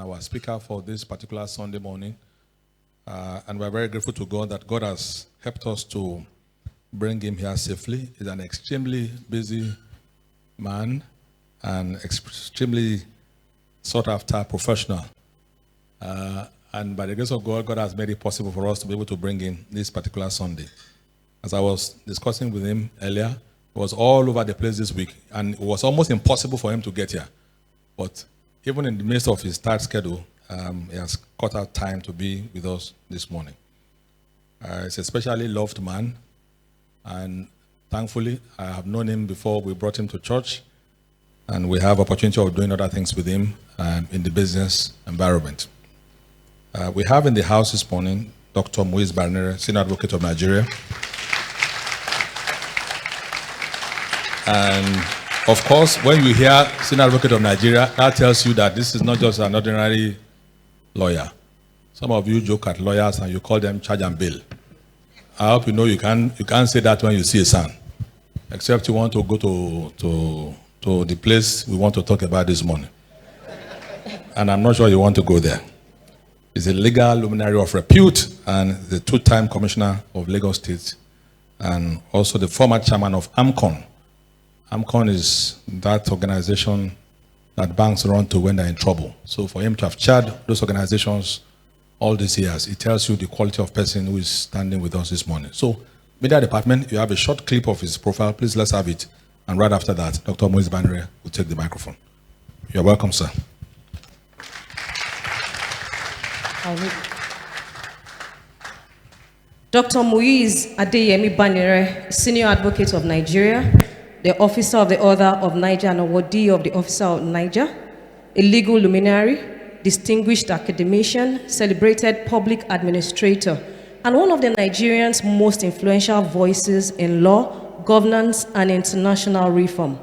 and our speaker for this particular Sunday morning. And we're very grateful to God that God has helped us to bring him here safely. He's an extremely busy man and extremely sought after professional. And by the grace of God, God has made it possible for us to be able to bring in this particular Sunday. As I was discussing with him earlier, he was all over the place this week, and it was almost impossible for him to get here. But even in the midst of his tight schedule, he has cut out time to be with us this morning. He's a specially loved man, and thankfully, I have known him before we brought him to church, and we have opportunity of doing other things with him in the business environment. We have in the house this morning Dr. Muiz, Banire, Senior Advocate of Nigeria. And of course, when you hear Senior Advocate of Nigeria, that tells you that this is not just an ordinary lawyer. Some of you joke at lawyers and you call them charge and bill. I hope you know you can't say that when you see a son, except you want to go to the place we want to talk about this morning. And I'm not sure you want to go there. He's a legal luminary of repute and the two-time commissioner of Lagos State, and also the former chairman of AMCON. AMCON is that organization that banks run to when they're in trouble. So for him to have chaired those organizations all these years, it tells you the quality of person who is standing with us this morning. So, media department, you have a short clip of his profile. Please, let's have it. And right after that, Dr. Muiz Banire will take the microphone. You're welcome, sir. Dr. Muiz Adeyemi Banire, Senior Advocate of Nigeria, the Officer of the Order of Niger and Awardee of the Officer of Niger, a legal luminary, distinguished academician, celebrated public administrator, and one of the Nigerians' most influential voices in law, governance, and international reform.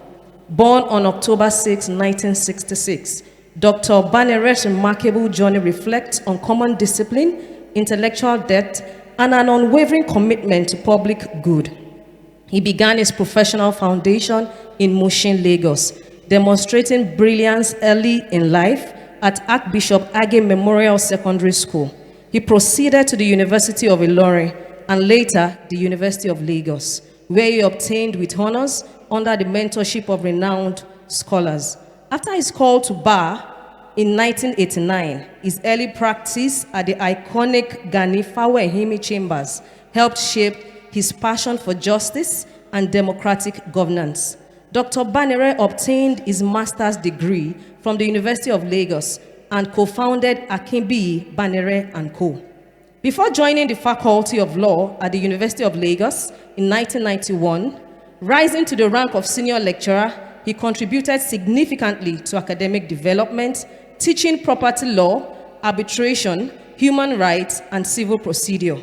Born on October 6, 1966, Dr. Banire's remarkable journey reflects on common discipline, intellectual depth, and an unwavering commitment to public good. He began his professional foundation in Mushin, Lagos, demonstrating brilliance early in life at Archbishop Age Memorial Secondary School. He proceeded to the University of Ilorin and later the University of Lagos, where he obtained with honors under the mentorship of renowned scholars. After his call to bar in 1989, his early practice at the iconic Gani Fawehimi Chambers helped shape his passion for justice and democratic governance. Dr. Banire obtained his master's degree from the University of Lagos and co-founded Akinbiyi Banire & Co. Before joining the Faculty of Law at the University of Lagos in 1991, rising to the rank of senior lecturer, he contributed significantly to academic development, teaching property law, arbitration, human rights, and civil procedure.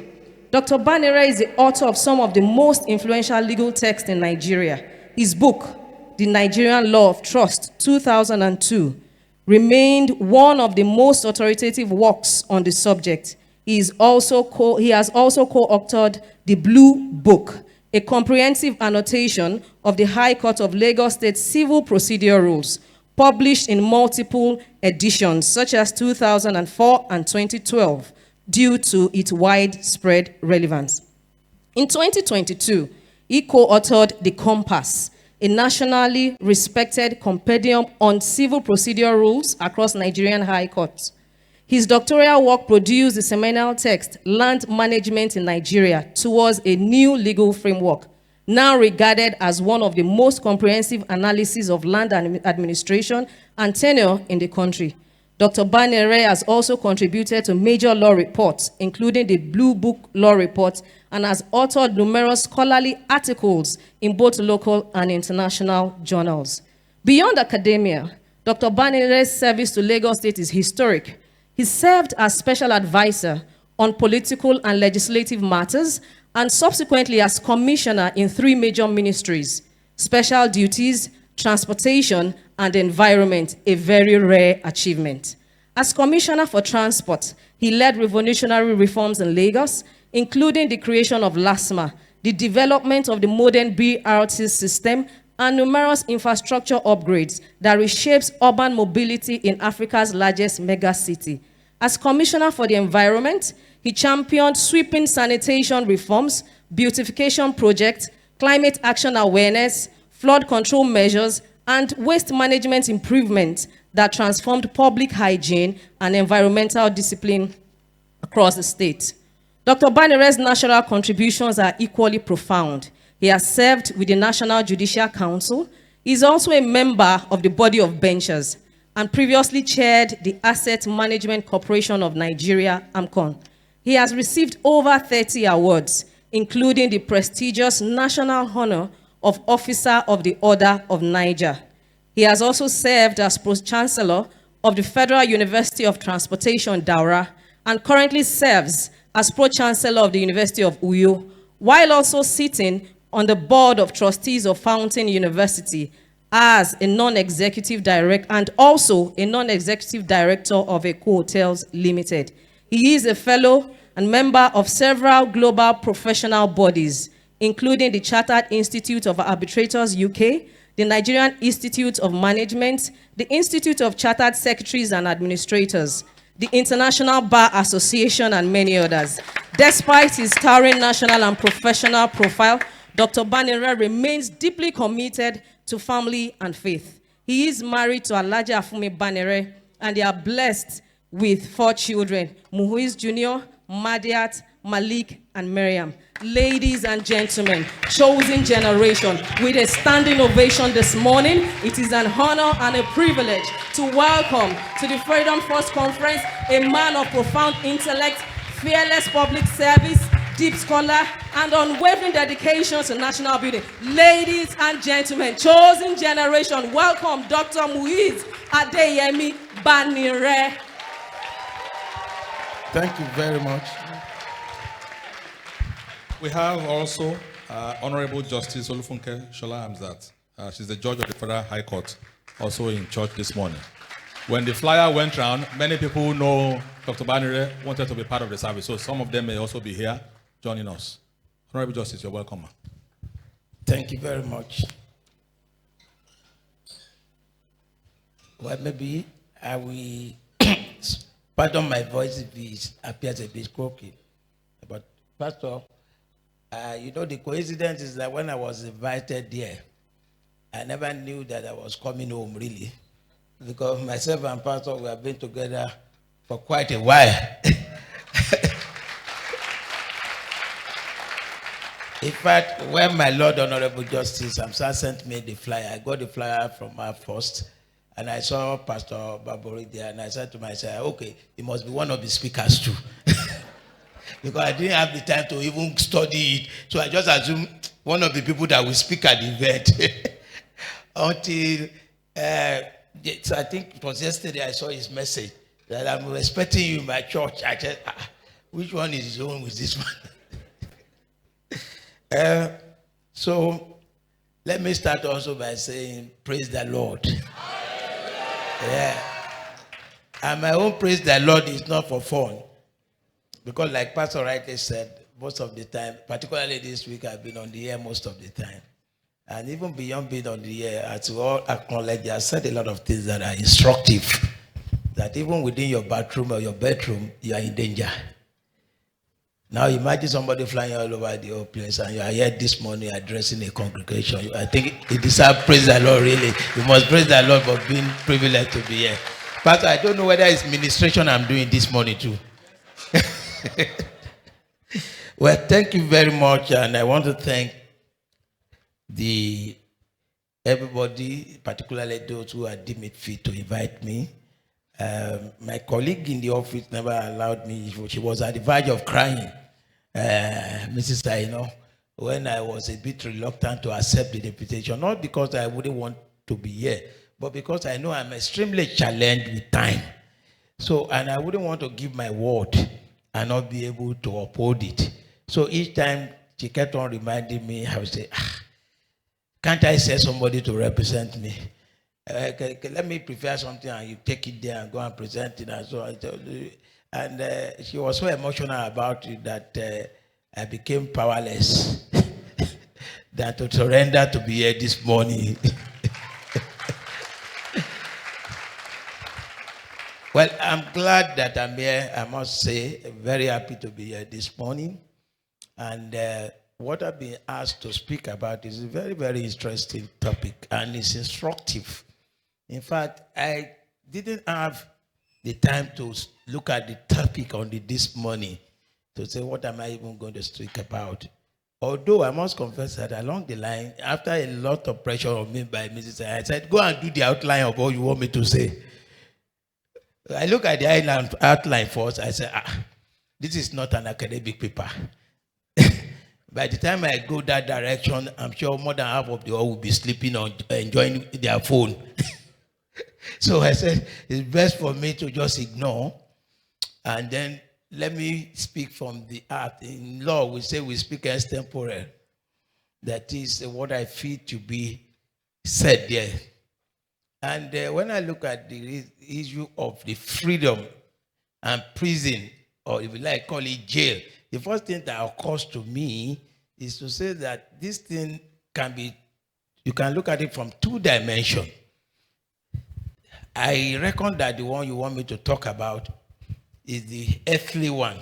Dr. Banire is the author of some of the most influential legal texts in Nigeria. His book, The Nigerian Law of Trust, 2002, remained one of the most authoritative works on the subject. He has also co-authored The Blue Book, a comprehensive annotation of the High Court of Lagos State Civil Procedure Rules, published in multiple editions, such as 2004 and 2012, due to its widespread relevance. In 2022, he co-authored The Compass, a nationally respected compendium on civil procedure rules across Nigerian high courts. His doctoral work produced the seminal text, Land Management in Nigeria Towards a New Legal Framework, now regarded as one of the most comprehensive analyses of land administration and tenure in the country. Dr. Banire has also contributed to major law reports, including the Blue Book Law Report, and has authored numerous scholarly articles in both local and international journals. Beyond academia, Dr. Banire's service to Lagos State is historic. He served as special advisor on political and legislative matters, and subsequently as commissioner in 3 major ministries: special duties, transportation, and environment, a very rare achievement. As Commissioner for Transport, he led revolutionary reforms in Lagos, including the creation of LASMA, the development of the modern BRT system, and numerous infrastructure upgrades that reshapes urban mobility in Africa's largest megacity. As Commissioner for the Environment, he championed sweeping sanitation reforms, beautification projects, climate action awareness, flood control measures, and waste management improvements that transformed public hygiene and environmental discipline across the state. Dr. Banire's national contributions are equally profound. He has served with the National Judicial Council. He is also a member of the Body of Benchers and previously chaired the Asset Management Corporation of Nigeria, AMCON. He has received over 30 awards, including the prestigious National Honor of Officer of the Order of Niger. He has also served as Pro-Chancellor of the Federal University of Transportation, Daura, and currently serves as Pro-Chancellor of the University of Uyo, while also sitting on the Board of Trustees of Fountain University as a non-executive director and also a non-executive director of Eco Hotels Limited. He is a fellow and member of several global professional bodies, including the Chartered Institute of Arbitrators UK, the Nigerian Institute of Management, the Institute of Chartered Secretaries and Administrators, the International Bar Association, and many others. Despite his towering national and professional profile, Dr. Banire remains deeply committed to family and faith. He is married to Alaja Afumi Banire, and they are blessed with 4 children, Muiz Jr., Madiat, Malik, and Miriam. Ladies and gentlemen, chosen generation, with a standing ovation this morning, it is an honor and a privilege to welcome to the Freedom Force Conference a man of profound intellect, fearless public service, deep scholar, and unwavering dedication to national building. Ladies and gentlemen, chosen generation, welcome Dr. Muiz Adeyemi Banire. Thank you very much. We have also Honorable Justice Olufunke Shola Hamzat. She's the judge of the Federal High Court, also in church this morning. When the flyer went round, many people know Dr. Banire wanted to be part of the service, so some of them may also be here joining us. Honorable Justice, you're welcome. Thank you very much. Well, maybe I will pardon my voice if it appears a bit croaky. But Pastor, you know, the coincidence is that when I was invited there, I never knew that I was coming home, really. Because myself and Pastor, we have been together for quite a while. In fact, when my Lord Honorable Justice Hamzat sent me the flyer, I got the flyer from her first, and I saw Pastor Babori there, and I said to myself, okay, he must be one of the speakers too. Because I didn't have the time to even study it. So I just assumed one of the people that will speak at the event. Until, so I think it was yesterday I saw his message that I'm expecting you in my church. I said, which one is his own with this one? So let me start also by saying, praise the Lord. Yeah. And my own praise the Lord is not for fun. Because like Pastor rightly said, most of the time, particularly this week, I've been on the air most of the time. And even beyond being on the air, as you all acknowledge, I said a lot of things that are instructive. That even within your bathroom or your bedroom, you are in danger. Now imagine somebody flying all over the whole place and you are here this morning addressing a congregation. I think it deserves praise the Lord, really. You must praise the Lord for being privileged to be here. Pastor, I don't know whether it's ministration I'm doing this morning too. Well, thank you very much, and I want to thank everybody, particularly those who are deemed it fit to invite me. My colleague in the office never allowed me. She was at the verge of crying, Mrs. Aino, when I was a bit reluctant to accept the deputation, not because I wouldn't want to be here, but because I know I'm extremely challenged with time. So, and I wouldn't want to give my word and not be able to uphold it. So each time she kept on reminding me, I would say, can't I send somebody to represent me? Let me prepare something and you take it there and go and present it. And so I told you. And she was so emotional about it that I became powerless. than to surrender to be here this morning. Well, I'm glad that I'm here. I must say, very happy to be here this morning. And what I've been asked to speak about is a very, very interesting topic, and it's instructive. In fact, I didn't have the time to look at the topic on this morning to say, what am I even going to speak about? Although I must confess that along the line, after a lot of pressure on me by Mrs. I said, go and do the outline of what you want me to say. I look at the outline first. I said, this is not an academic paper. By the time I go that direction, I'm sure more than half of the all will be sleeping or enjoying their phone. So I said, it's best for me to just ignore. And then let me speak from the art. In law, we say we speak extempore. That is what I feel to be said there. And when I look at the issue of the freedom and prison, or if you like, call it jail, the first thing that occurs to me is to say that this thing can be, you can look at it from two dimensions. I reckon that the one you want me to talk about is the earthly one.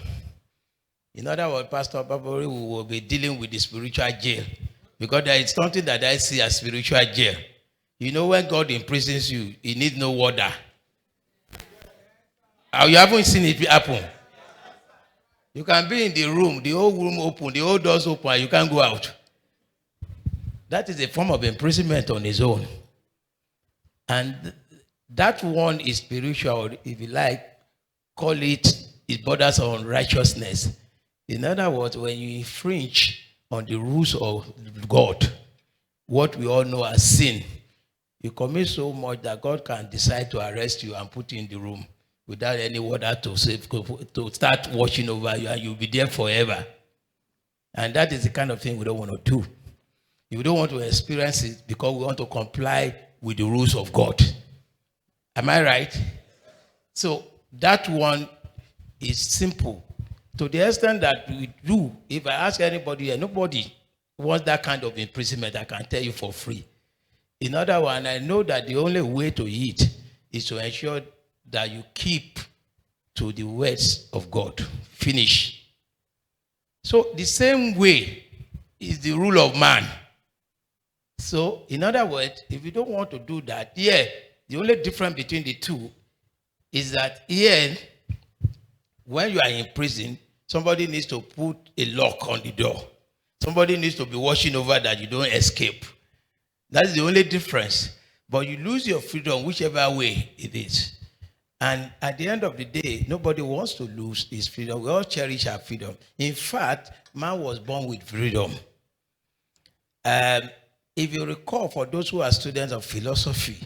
In other words, Pastor Babori will be dealing with the spiritual jail, because there is something that I see as spiritual jail. You know, when God imprisons you, he needs no water. You haven't seen it happen. You can be in the room, the whole room open, the whole doors open, and you can't go out. That is a form of imprisonment on its own. And that one is spiritual, if you like, call it borders on righteousness. In other words, when you infringe on the rules of God, what we all know as sin, you commit so much that God can decide to arrest you and put you in the room without any water to start watching over you, and you'll be there forever. And that is the kind of thing we don't want to do. You don't want to experience it because we want to comply with the rules of God. Am I right? So that one is simple. To the extent that we do, if I ask anybody, nobody wants that kind of imprisonment, I can tell you for free. In other words, I know that the only way to eat is to ensure that you keep to the words of God. Finish. So the same way is the rule of man. So, in other words, if you don't want to do that, the only difference between the two is that here, when you are in prison, somebody needs to put a lock on the door. Somebody needs to be watching over that you don't escape. That's the only difference. But you lose your freedom whichever way it is. And at the end of the day, nobody wants to lose his freedom. We all cherish our freedom. In fact, man was born with freedom. If you recall, for those who are students of philosophy,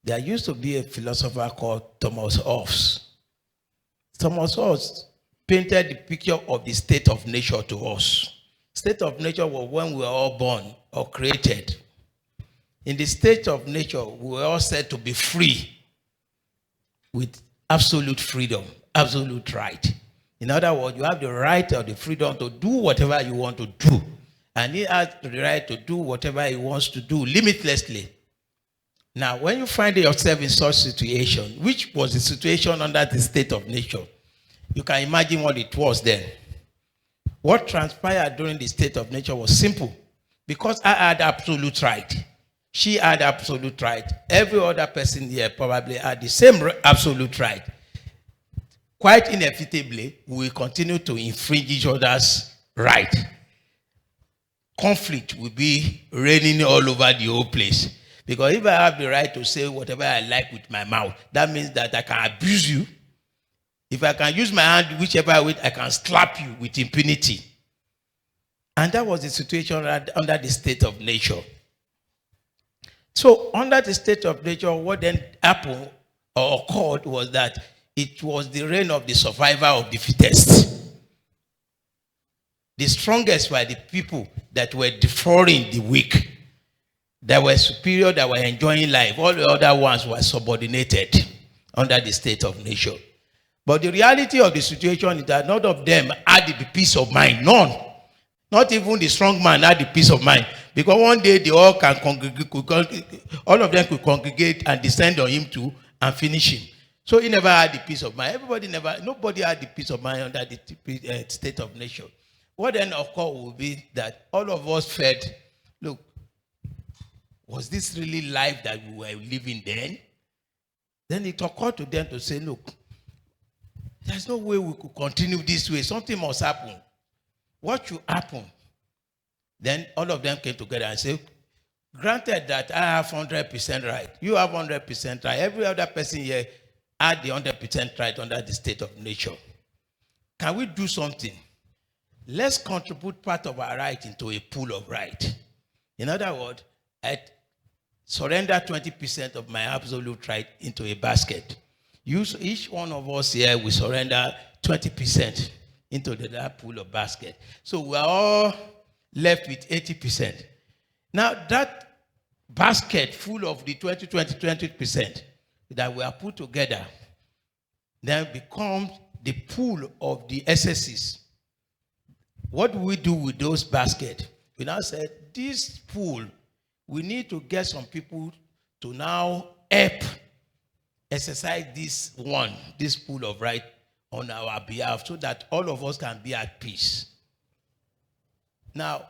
there used to be a philosopher called Thomas Hobbes. Thomas Hobbes painted the picture of the state of nature to us. State of nature was when we were all born or created. In the state of nature, we were all said to be free with absolute freedom, absolute right. In other words, you have the right or the freedom to do whatever you want to do. And he has the right to do whatever he wants to do limitlessly. Now, when you find yourself in such situation, which was the situation under the state of nature, you can imagine what it was then. What transpired during the state of nature was simple. Because I had absolute right. She had absolute right. Every other person here probably had the same absolute right. Quite inevitably, we will continue to infringe each other's right. Conflict will be reigning all over the whole place. Because if I have the right to say whatever I like with my mouth, that means that I can abuse you. If I can use my hand whichever way, I can slap you with impunity. And that was the situation under the state of nature. So under the state of nature, what then happened or occurred was that it was the reign of the survivor of the fittest. The strongest were the people that were defrauding the weak. That were superior, that were enjoying life. All the other ones were subordinated under the state of nature. But the reality of the situation is that none of them had the peace of mind. None. Not even the strong man had the peace of mind. Because one day they all can congregate, all of them could congregate and descend on him too and finish him. So he never had the peace of mind. Nobody had the peace of mind under the state of nation. What then, of course, will be that all of us fed, look, was this really life that we were living then? Then it occurred to them to say, look, there's no way we could continue this way. Something must happen. What should happen? Then all of them came together and said, granted that I have 100% right, you have 100% right, every other person here had the 100% right under the state of nature. Can we do something? Let's contribute part of our right into a pool of right. In other words, I surrender 20% of my absolute right into a basket. Each one of us here will surrender 20% into that pool of basket. So we're all left with 80%. Now that basket full of the 20% that we are put together then becomes the pool of the SSCs. What do we do with those baskets? We now said, this pool, we need to get some people to now help exercise this pool of right on our behalf so that all of us can be at peace. Now,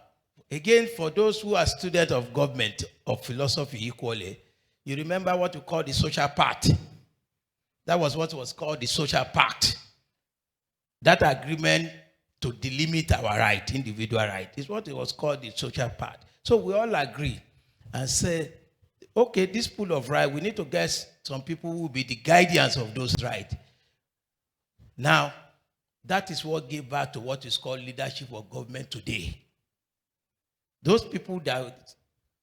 again, for those who are students of government, of philosophy equally, you remember what we call the social pact. That was what was called the social pact. That agreement to delimit our right, individual right, is what it was called the social pact. So we all agree and say, okay, this pool of right, we need to get some people who will be the guardians of those rights. Now, that is what gave birth to what is called leadership of government today. Those people that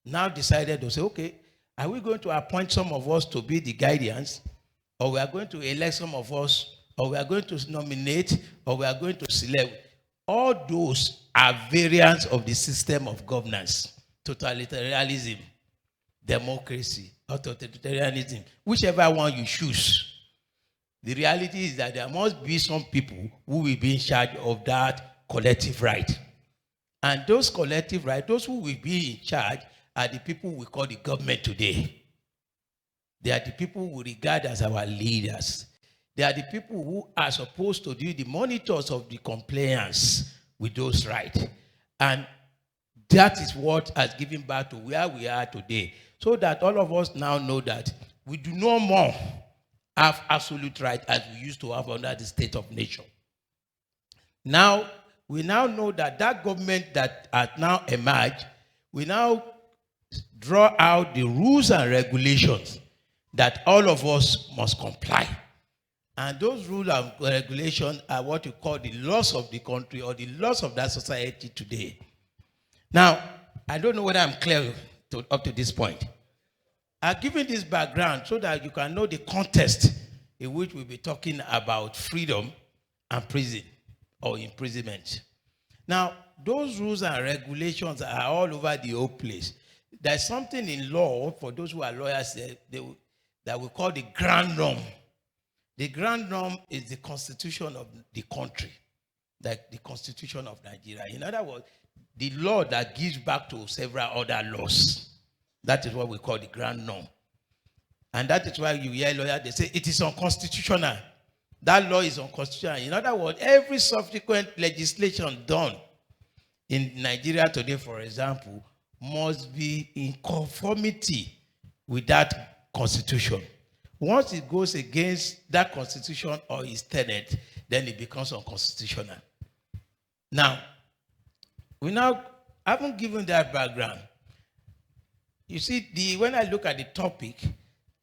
now decided to say, okay, are we going to appoint some of us to be the guardians, or we are going to elect some of us, or we are going to nominate, or we are going to select? All those are variants of the system of governance: totalitarianism, democracy, authoritarianism, whichever one you choose. The reality is that there must be some people who will be in charge of that collective right. And those collective rights, those who will be in charge, are the people we call the government today. They are the people we regard as our leaders. They are the people who are supposed to be the monitors of the compliance with those rights. And that is what has given birth to where we are today. So that all of us now know that we do no more have absolute right as we used to have under the state of nature. Now, we now know that that government that has now emerged, we now draw out the rules and regulations that all of us must comply. And those rules and regulations are what we call the laws of the country or the laws of that society today. Now, I don't know whether I'm clear up to this point. I've given this background so that you can know the context in which we'll be talking about freedom and prison or imprisonment. Now, those rules and regulations are all over the whole place. There's something in law, for those who are lawyers, that we call the grand norm. The grand norm is the constitution of the country, like the constitution of Nigeria. In other words, the law that gives back to several other laws. That is what we call the grand norm. And that is why you hear lawyers, they say it is unconstitutional. That law is unconstitutional. In other words, every subsequent legislation done in Nigeria today, for example, must be in conformity with that constitution. Once it goes against that constitution or its tenet, then it becomes unconstitutional. Now, we now haven't given that background. You see, when I look at the topic,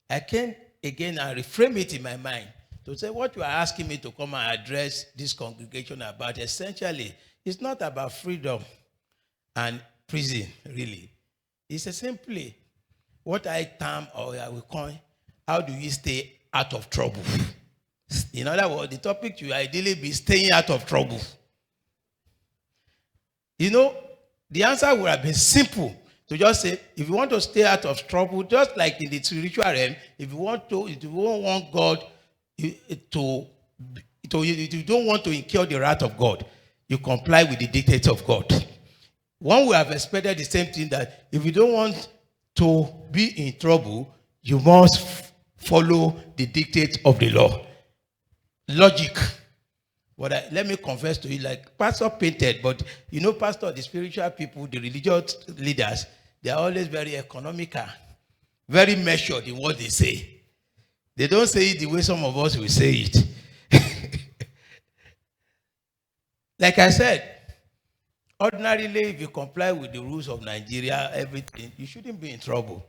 I can again and reframe it in my mind to say what you are asking me to come and address this congregation about essentially is not about freedom and prison, really. It's simply what I term or I will call, how do you stay out of trouble? In other words, the topic should ideally be staying out of trouble. You know, the answer would have been simple to just say, if you want to stay out of trouble, just like in the spiritual realm, if you don't want God if you don't want to incur the wrath of God, you comply with the dictates of God. one would have expected the same thing, that if you don't want to be in trouble, you must follow the dictates of the law. Logic. But let me confess to you, like Pastor painted, but Pastor, the spiritual people, the religious leaders, they are always very economical, very measured in what they say. They don't say it the way some of us will say it. Like I said, ordinarily, if you comply with the rules of Nigeria, everything, you shouldn't be in trouble.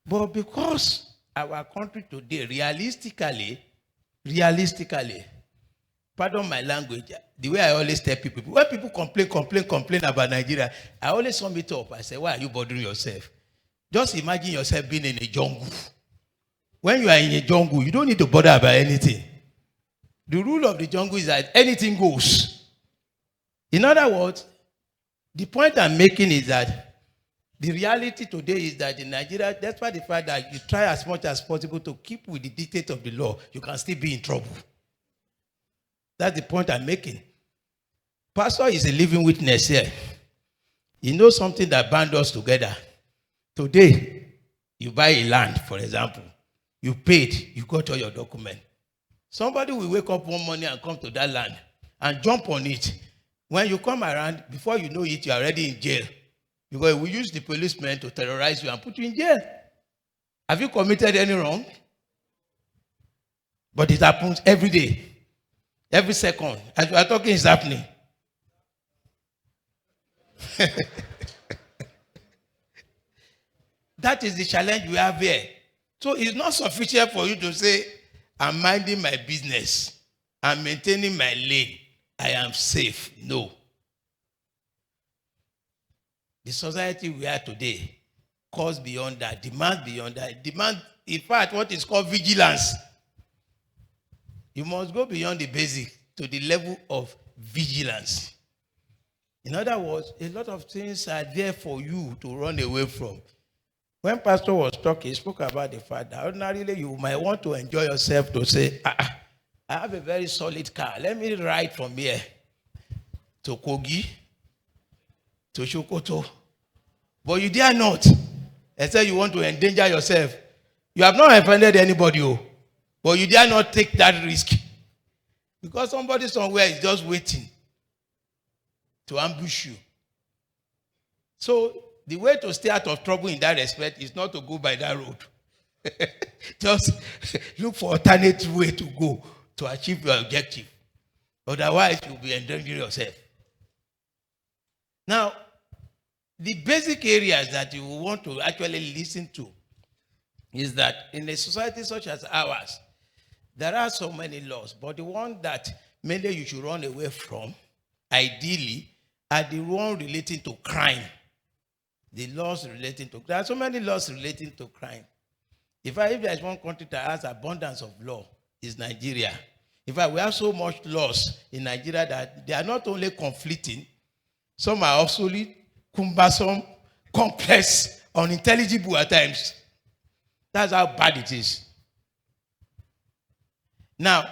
But because our country today, realistically, pardon my language, the way I always tell people, when people complain about Nigeria, I always sum it up. I say, why are you bothering yourself? Just imagine yourself being in a jungle. When you are in a jungle, you don't need to bother about anything. The rule of the jungle is that anything goes. In other words, the point I'm making is that the reality today is that in Nigeria, despite the fact that you try as much as possible to keep with the dictate of the law, you can still be in trouble. That's the point I'm making. Pastor is a living witness here. You know something that bound us together. Today, you buy a land, for example. You paid, you got all your documents. Somebody will wake up one morning and come to that land and jump on it. When you come around, before you know it, you are already in jail. Because we use the policemen to terrorize you and put you in jail. Have you committed any wrong? But it happens every day. Every second. As we are talking, it's happening. That is the challenge we have here. So it's not sufficient for you to say, I'm minding my business. I'm maintaining my lane. I am safe. No. The society we are today calls beyond that, demands beyond that. Demand, in fact, what is called vigilance. You must go beyond the basic to the level of vigilance. In other words, a lot of things are there for you to run away from. When Pastor was talking, he spoke about the fact that ordinarily you might want to enjoy yourself to say, I have a very solid car. Let me ride from here to Kogi, to Shokoto. But you dare not. Except you want to endanger yourself. You have not offended anybody, but you dare not take that risk. Because somebody somewhere is just waiting to ambush you. So the way to stay out of trouble in that respect is not to go by that road. Just look for alternate way to go to achieve your objective. Otherwise, you'll be endangering yourself. Now, the basic areas that you want to actually listen to is that in a society such as ours, there are so many laws, but the one that mainly you should run away from, ideally, are the one relating to crime. The laws relating to, there are so many laws relating to crime. If there is one country that has abundance of law, it's Nigeria. In fact, we have so much laws in Nigeria that they are not only conflicting, some are obsolete, cumbersome, complex, unintelligible at times. That's how bad it is. Now,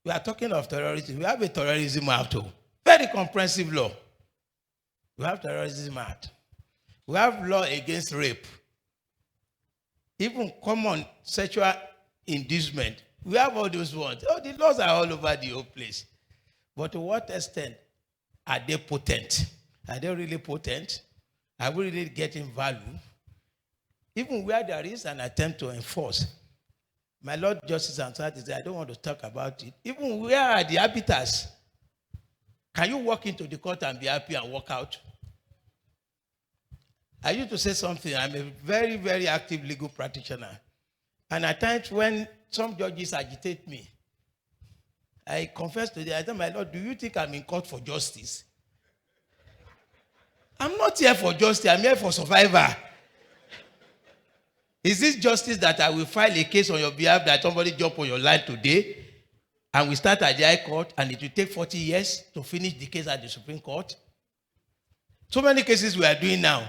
we are talking of terrorism. We have a terrorism act, very comprehensive law. We have terrorism act. We have law against rape. Even common sexual inducement. We have all those ones. Oh, the laws are all over the whole place. But to what extent are they potent? Are they really potent? Are we really getting value? Even where there is an attempt to enforce. My Lord Justice and Said, I don't want to talk about it. Even where are the arbiters? Can you walk into the court and be happy and walk out? I used to say something. I'm a very, very active legal practitioner. And at times when some judges agitate me, I confess to them, I tell my Lord, do you think I'm in court for justice? I'm not here for justice. I'm here for survival. Is this justice that I will file a case on your behalf that somebody jump on your line today and we start at the High Court and it will take 40 years to finish the case at the Supreme Court? So many cases we are doing now.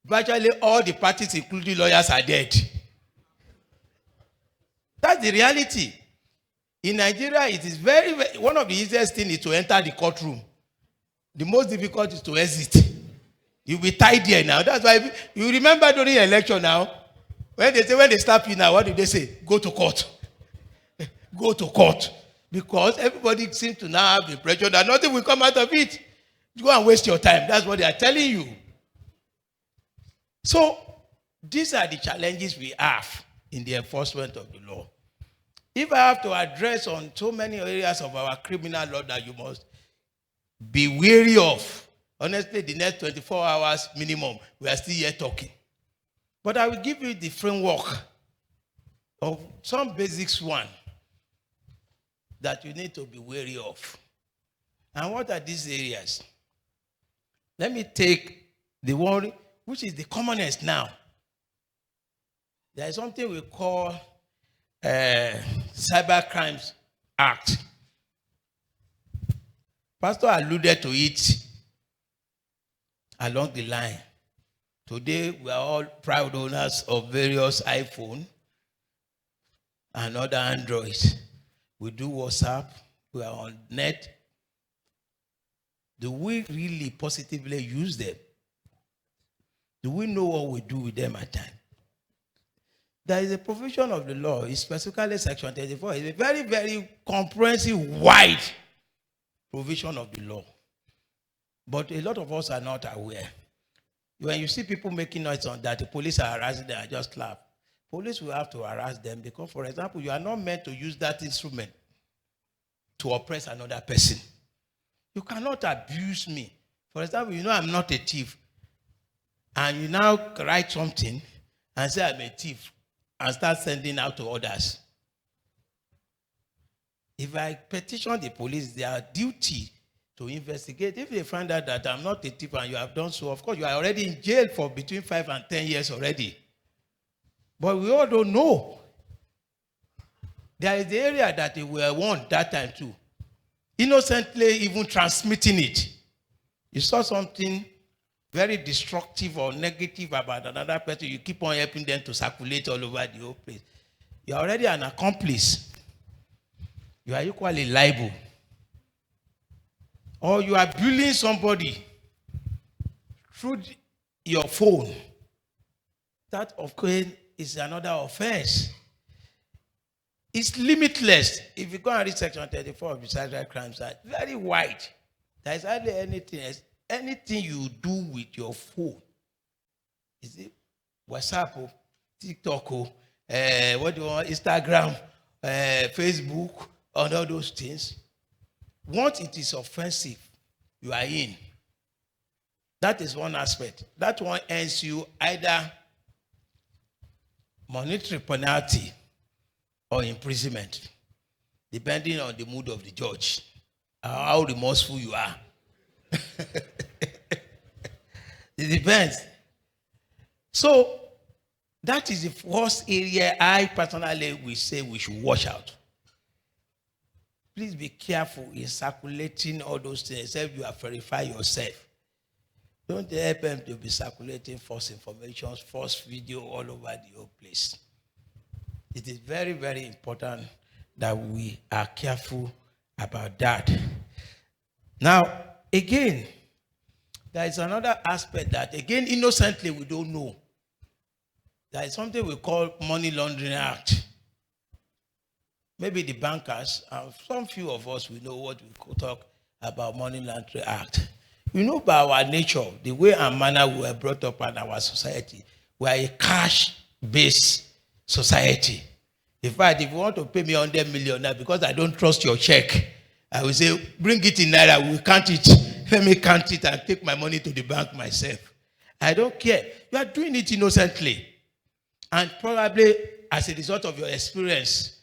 Virtually all the parties, including lawyers, are dead. That's the reality. In Nigeria, it is very, one of the easiest things is to enter the courtroom The most difficult is to exit. You'll be tied there now. That's why you remember during the election now, when they stop you now, what do they say? Go to court. Go to court. Because everybody seems to now have the pressure that nothing will come out of it. Go and waste your time. That's what they are telling you. So, these are the challenges we have in the enforcement of the law. If I have to address on so many areas of our criminal law that you must be wary of, honestly, the next 24 hours minimum, we are still here talking. But I will give you the framework of some basics one that you need to be wary of. And what are these areas? Let me take the one which is the commonest now. There is something we call Cyber Crimes Act. Pastor alluded to it along the line. Today, we are all proud owners of various iPhone and other Androids. We do WhatsApp, we are on net. Do we really positively use them? Do we know what we do with them at times? There is a provision of the law, it's specifically Section 34. It's a very, very comprehensive, wide provision of the law. But a lot of us are not aware. When you see people making noise on that, the police are harassing them, I just clap. Police will have to harass them because, for example, you are not meant to use that instrument to oppress another person. You cannot abuse me. For example, you know I'm not a thief. And you now write something and say I'm a thief and start sending out to others. If I petition the police, their duty to investigate. If they find out that I'm not a thief and you have done so, of course, you are already in jail for between 5 and 10 years already. But we all don't know. There is the area that they were warned that time too. Innocently even transmitting it. You saw something very destructive or negative about another person, you keep on helping them to circulate all over the whole place. You are already an accomplice. You are equally liable. Or you are bullying somebody through your phone. That, of course, is another offense. It's limitless. If you go and read Section 34 of the Cyber Crimes Act, very wide. There is hardly anything else. Anything you do with your phone, is it WhatsApp, TikTok, what do you want, Instagram, Facebook, and all those things. Once it is offensive, you are in. That is one aspect. That one earns you either monetary penalty or imprisonment, depending on the mood of the judge, how remorseful you are. It depends. So, that is the first area I personally will say we should watch out. Please be careful in circulating all those things, except you have verified yourself. Don't help them to be circulating false information, false video all over the whole place. It is very, very important that we are careful about that. Now, again, there is another aspect that, again, innocently we don't know. There is something we call Money Laundering Act. Maybe the bankers, and some few of us, we know what we could talk about Money Laundering Act. You know, by our nature, the way and manner we were brought up in our society, we are a cash-based society. In fact, if you want to pay me 100 million now because I don't trust your check, I will say, bring it in Naira, we'll count it. Let me count it and take my money to the bank myself. I don't care. You are doing it innocently. And probably as a result of your experience.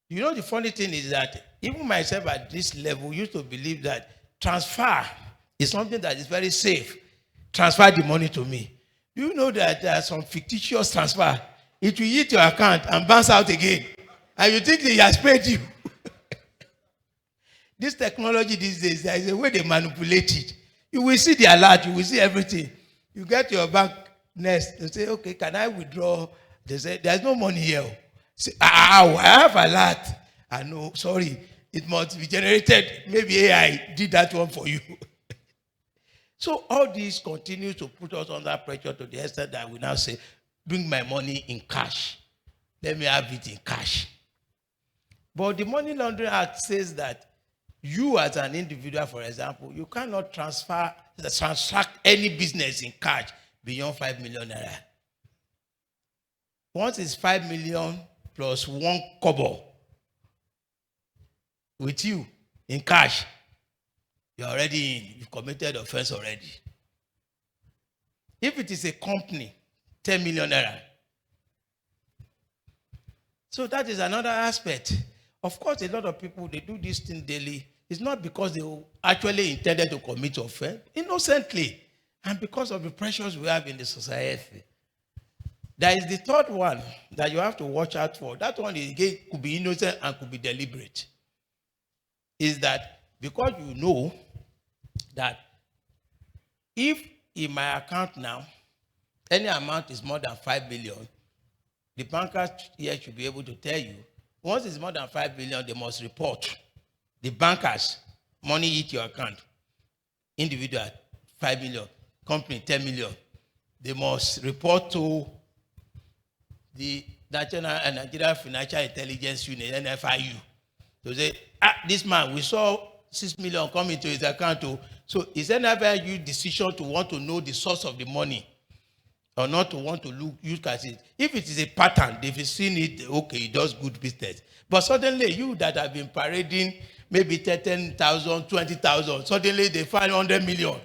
You know, the funny thing is that even myself at this level used to believe that transfer is something that is very safe. Transfer the money to me. Do you know that there are some fictitious transfer? It will hit your account and bounce out again. And you think they has paid you. This technology these days, there is a way they manipulate it. You will see the alert, you will see everything. You get your bank next, they say, okay, can I withdraw? They say, there's no money here. Say, I have alert. I know, sorry, it must be generated. Maybe AI did that one for you. So all this continues to put us under pressure to the extent that we now say, bring my money in cash. Let me have it in cash. But the Money Laundering Act says that you as an individual, for example, you cannot transact any business in cash beyond 5 million naira. Once it's 5 million plus 1 kobo with you in cash, you're already in. You've committed offense already. If it is a company, 10 million naira. So that is another aspect. Of course, a lot of people, they do this thing daily. It's not because they actually intended to commit offense, innocently, and because of the pressures we have in the society. There is the third one that you have to watch out for. That one is, again, could be innocent and could be deliberate. Is that because you know that if in my account now, any amount is more than 5 billion, the bankers here should be able to tell you, once it's more than 5 billion, they must report. The bankers, money hit your account. Individual, 5 million. Company, 10 million. They must report to the Nigeria Financial Intelligence Unit, NFIU. To say, this man, we saw 6 million come into his account. So is NFIU decision to want to know the source of the money or not to want to look at it? If it is a pattern, they've seen it, okay, it does good business. But suddenly, you that have been parading maybe 10,000, 20,000, suddenly they find 100 million.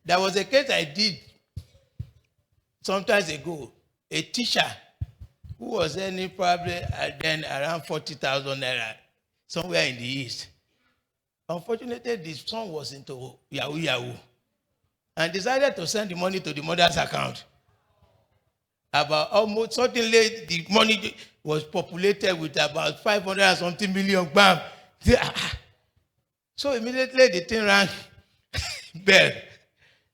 There was a case I did sometimes ago. A teacher who was earning probably then around 40,000 naira somewhere in the east. Unfortunately, the son was into Yahoo and decided to send the money to the mother's account. About almost suddenly the money was populated with about 500 and something million. Bam. So immediately the thing rang bell.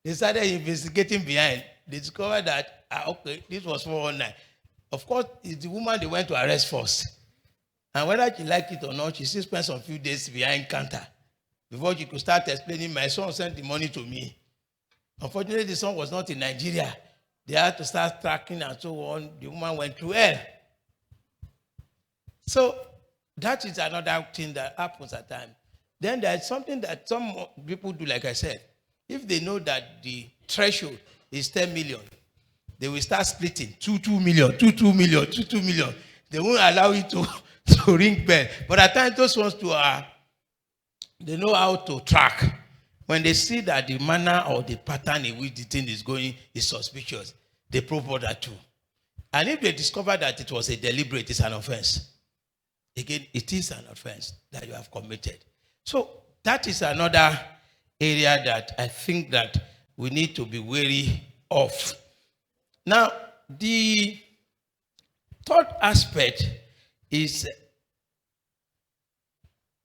They started investigating behind. They discovered that okay, this was 419. Of course, it's the woman they went to arrest first. And whether she liked it or not, she still spent some few days behind counter before she could start explaining, my son sent the money to me. Unfortunately, the son was not in Nigeria. They had to start tracking and so on. The woman went through hell. So that is another thing that happens at times. Then there's something that some people do, like I said. If they know that the threshold is 10 million, they will start splitting 2 million, 2 million, 2 million. They won't allow it to ring bell. But at times those ones they know how to track. When they see that the manner or the pattern in which the thing is going is suspicious, they probe that too. And if they discover that it was a deliberate, it's an offense. Again, it is an offense that you have committed. So that is another area that I think that we need to be wary of. Now, the third aspect is,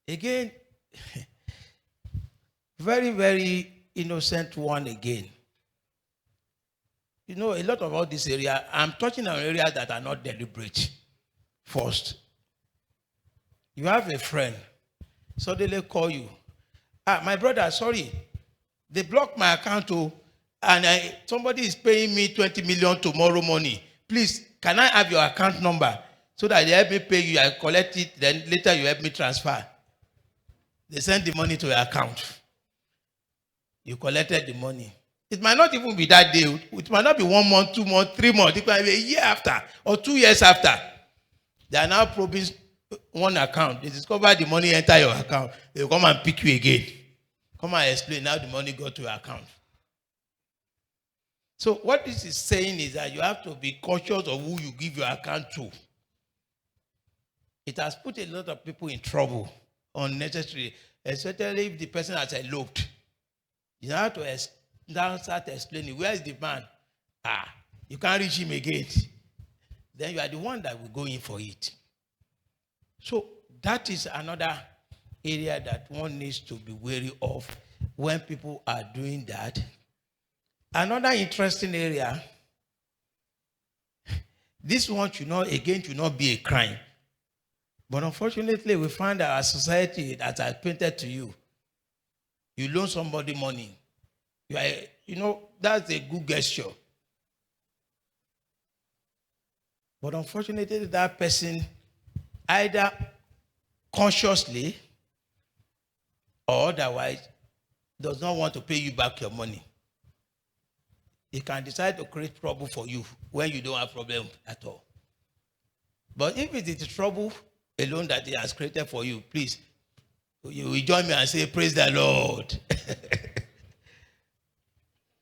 again, very, very innocent one again. You know, a lot of all this area, I'm touching on areas that are not deliberate. First, you have a friend, suddenly call you. My brother, sorry, they blocked my account and somebody is paying me 20 million tomorrow morning. Please, can I have your account number so that they help me pay you, I collect it, then later you help me transfer. They send the money to your account. You collected the money. It might not even be that day. It might not be 1 month, 2 months, 3 months. It might be a year after or 2 years after. They are now probing one account. They discover the money enter your account. They will come and pick you again. Come and explain how the money got to your account. So what this is saying is that you have to be cautious of who you give your account to. It has put a lot of people in trouble unnecessarily, especially if the person has eloped. You have to now start explaining, where is the man? You can't reach him again. Then you are the one that will go in for it. So that is another area that one needs to be wary of when people are doing that. Another interesting area, this one should not be a crime. But unfortunately, we find that our society that I painted to you You loan somebody money. That's a good gesture. But unfortunately, that person either consciously or otherwise does not want to pay you back your money. He can decide to create trouble for you when you don't have problem at all. But if it is trouble alone that he has created for you, please, you will join me and say, praise the Lord.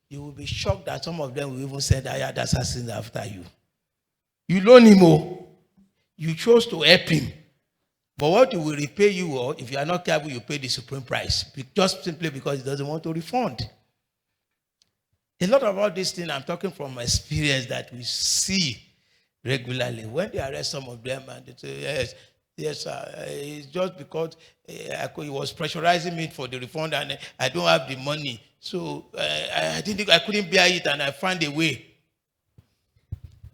You will be shocked that some of them will even send hired assassins after you. You loan him, you chose to help him. But what he will repay you, or if you are not careful, you pay the supreme price, just simply because he doesn't want to refund. A lot about this thing, I'm talking from experience that we see regularly. When they arrest some of them and they say, yes, it's just because he was pressurizing me for the refund and I don't have the money. So I couldn't bear it and I found a way.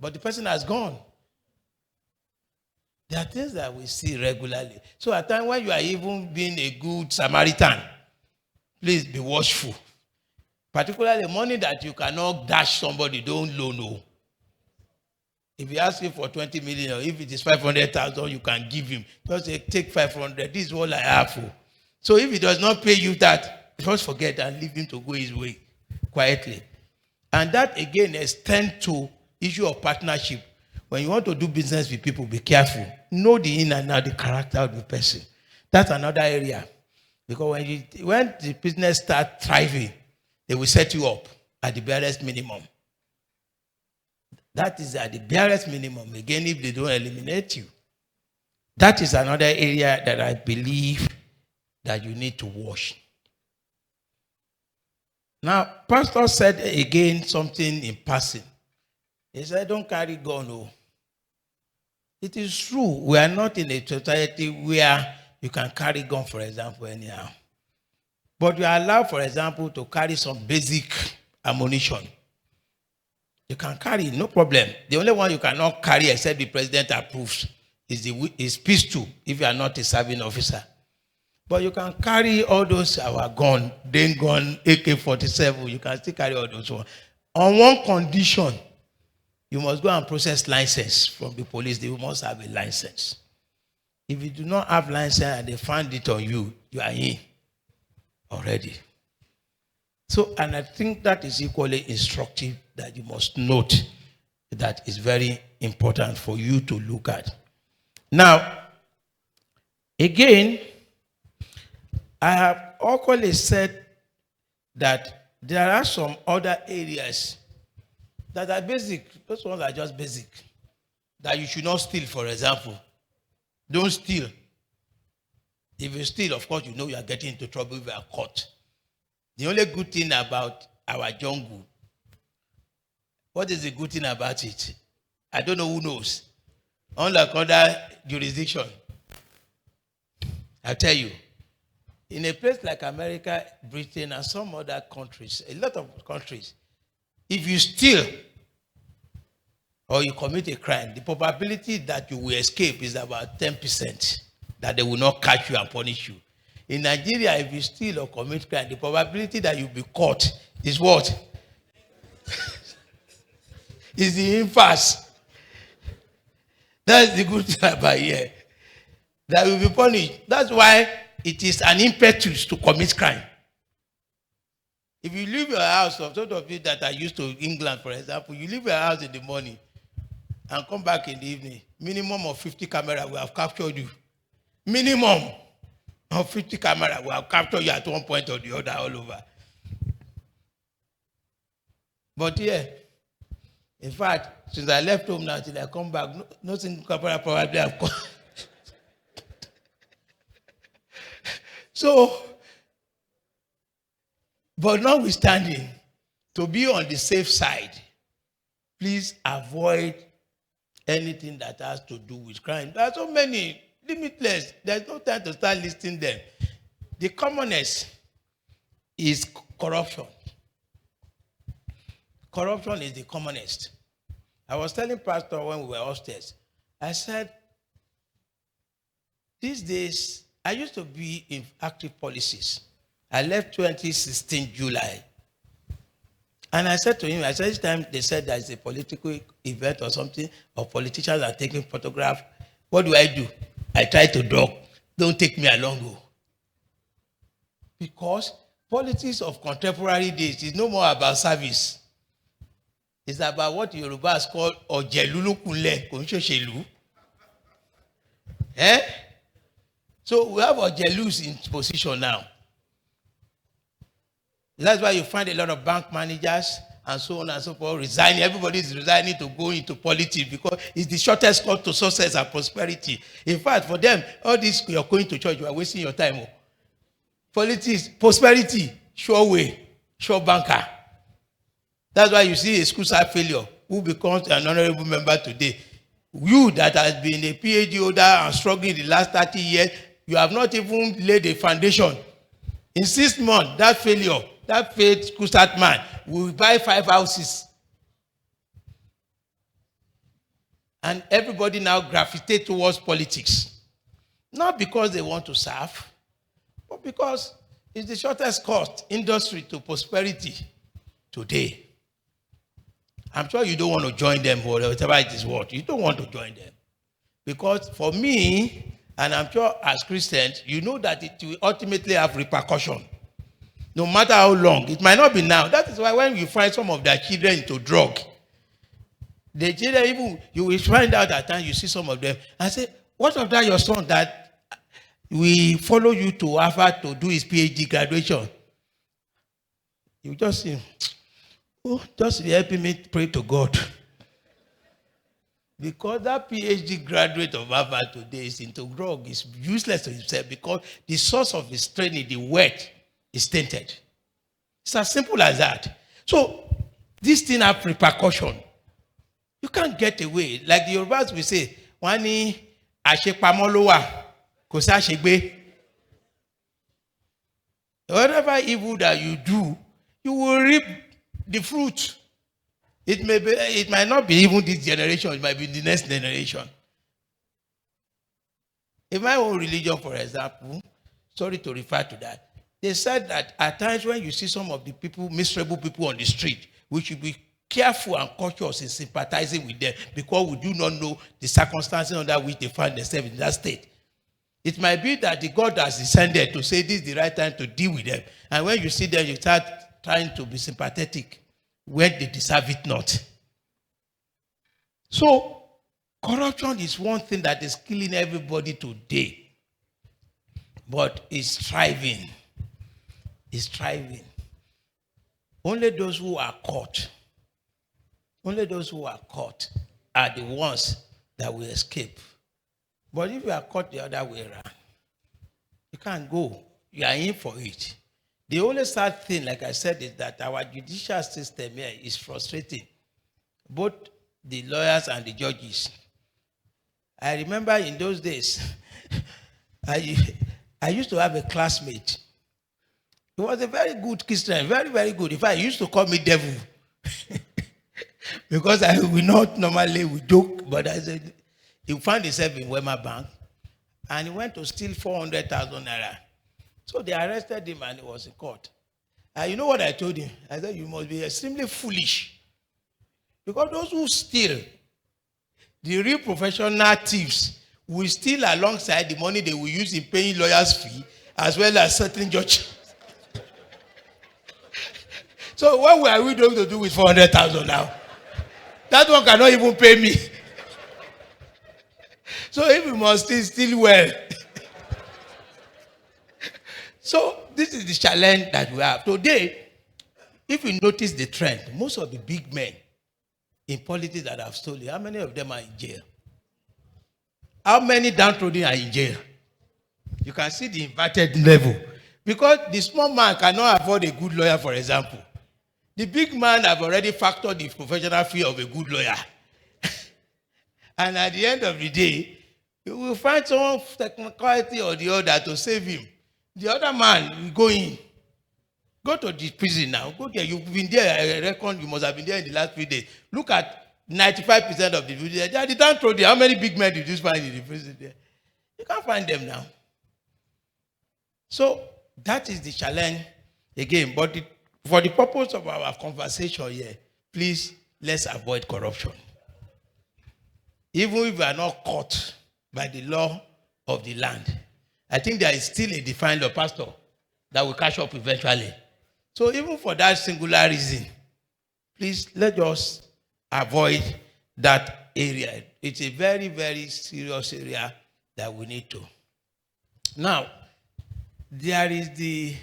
But the person has gone. There are things that we see regularly. So at times when you are even being a good Samaritan, please be watchful. Particularly money that you cannot dash somebody, don't loan. No. If he asks you for 20 million, or if it is 500,000, you can give him. Just say, take 500. This is all I have for. So if he does not pay you that, just forget and leave him to go his way quietly. And that again extends to issue of partnership. When you want to do business with people, be careful. Know the in and out, the character of the person. That's another area. Because when the business starts thriving, they will set you up at the barest minimum. That is at the barest minimum, again, if they don't eliminate you. That is another area that I believe that you need to watch. Now, Pastor said again something in passing. He said, don't carry gun. No. It is true. We are not in a society where you can carry gun, for example, anyhow. But you are allowed, for example, to carry some basic ammunition. You can carry, no problem. The only one you cannot carry except the president approves is pistol if you are not a serving officer. But you can carry all those, our gun, then gun, AK-47, you can still carry all those ones. On one condition, you must go and process license from the police. They must have a license. If you do not have license and they find it on you, you are in already. So, and I think that is equally instructive that you must note that is very important for you to look at. Now, again, I have already said that there are some other areas that are basic. Those ones are just basic. That you should not steal, for example. Don't steal. If you steal, of course, you know you are getting into trouble if you are caught. The only good thing about our jungle, what is the good thing about it? I don't know who knows. Unlike other jurisdiction, I tell you, in a place like America, Britain, and some other countries, a lot of countries, if you steal or you commit a crime, the probability that you will escape is about 10%, that they will not catch you and punish you. In Nigeria, if you steal or commit crime, the probability that you'll be caught is what? Is the inverse. That's the good thing about here. That will be punished. That's why it is an impetus to commit crime. If you leave your house, of sort of you that are used to England, for example, you leave your house in the morning and come back in the evening, minimum of 50 cameras will have captured you. Minimum of 50 cameras will have captured you at one point or the other all over. But yeah, in fact, since I left home now till I come back, no single camera probably have come. So, but notwithstanding, to be on the safe side, please avoid anything that has to do with crime. There are so many, limitless. There's no time to start listing them. The commonest is corruption. Corruption is the commonest. I was telling Pastor when we were upstairs, I said, these days, I used to be in active policies. I left 2016 July. And I said to him, each time they said there's a political event or something, or politicians are taking photographs, what do? I try to draw. Don't take me along, go. Because politics of contemporary days is no more about service. It's about what Yorubas call Ojelulukunle, Konshoselu. So we have Ojelus in position now. That's why you find a lot of bank managers and so on and so forth resigning. Everybody is resigning to go into politics because it's the shortest cut to success and prosperity. In fact, for them, all this you're going to church, you are wasting your time. Politics, prosperity, sure way, sure banker. That's why you see a school side failure who becomes an honorable member today. You that has been a PhD holder and struggling the last 30 years, you have not even laid a foundation. In 6 months, that failure, that failed school start man will buy 5 houses. And everybody now gravitate towards politics. Not because they want to serve, but because it's the shortest cut industry to prosperity today. I'm sure you don't want to join them or whatever it is what. You don't want to join them. Because for me, and I'm sure as Christians, you know that it will ultimately have repercussion. No matter how long. It might not be now. That is why when you find some of their children into drug, the children, even you will find out at times, you see some of them, and say, what of that your son that we follow you to Harvard to do his PhD graduation? You just see, oh, just helping me pray to God. Because that PhD graduate of Harvard today is into drug, is useless to himself because the source of his training, the wealth, is tainted. It's as simple as that. So, this thing have repercussion. You can't get away. Like the Yorubas will say, Wani ashepamolowa, kosa shegbe. Whatever evil that you do, you will reap the fruit. It might not be even this generation, it might be the next generation. In my own religion, for example, sorry to refer to that, they said that at times when you see some of the people, miserable people on the street, we should be careful and cautious in sympathizing with them because we do not know the circumstances under which they find themselves in that state. It might be that the God has descended to say this is the right time to deal with them. And when you see them, you start trying to be sympathetic when they deserve it not. So, corruption is one thing that is killing everybody today. But it's thriving. It's thriving. Only those who are caught, are the ones that will escape. But if you are caught the other way around, you can't go. You are in for it. The only sad thing, like I said, is that our judicial system here is frustrating. Both the lawyers and the judges. I remember in those days, I used to have a classmate. He was a very good Christian, very, very good. In fact, he used to call me devil. Because we not normally we joke, but I said, he found himself in Wema Bank, and he went to steal 400,000 naira. So they arrested him and he was in court. And you know what I told him? I said, you must be extremely foolish. Because those who steal, the real professional thieves, will steal alongside the money they will use in paying lawyers' fee, as well as certain judges. So what were we going to do with 400,000 now? That one cannot even pay me. So if we must steal well. So this is the challenge that we have. Today, if you notice the trend, most of the big men in politics that have stolen, how many of them are in jail? How many downtrodden are in jail? You can see the inverted level. Because the small man cannot afford a good lawyer, for example. The big man have already factored the professional fee of a good lawyer. And at the end of the day, you will find some technicality or the other to save him. The other man will go in. Go to the prison now. Go there. You've been there. I reckon you must have been there in the last few days. Look at 95% of the people there. They are the downtrodden. How many big men did you find in the prison there? You can't find them now. So that is the challenge again. But for the purpose of our conversation here, please, let's avoid corruption. Even if we are not caught by the law of the land, I think there is still a defined law, Pastor, that will catch up eventually. So even for that singular reason, please let us avoid that area. It's a very, very serious area that we need to. Now, there is the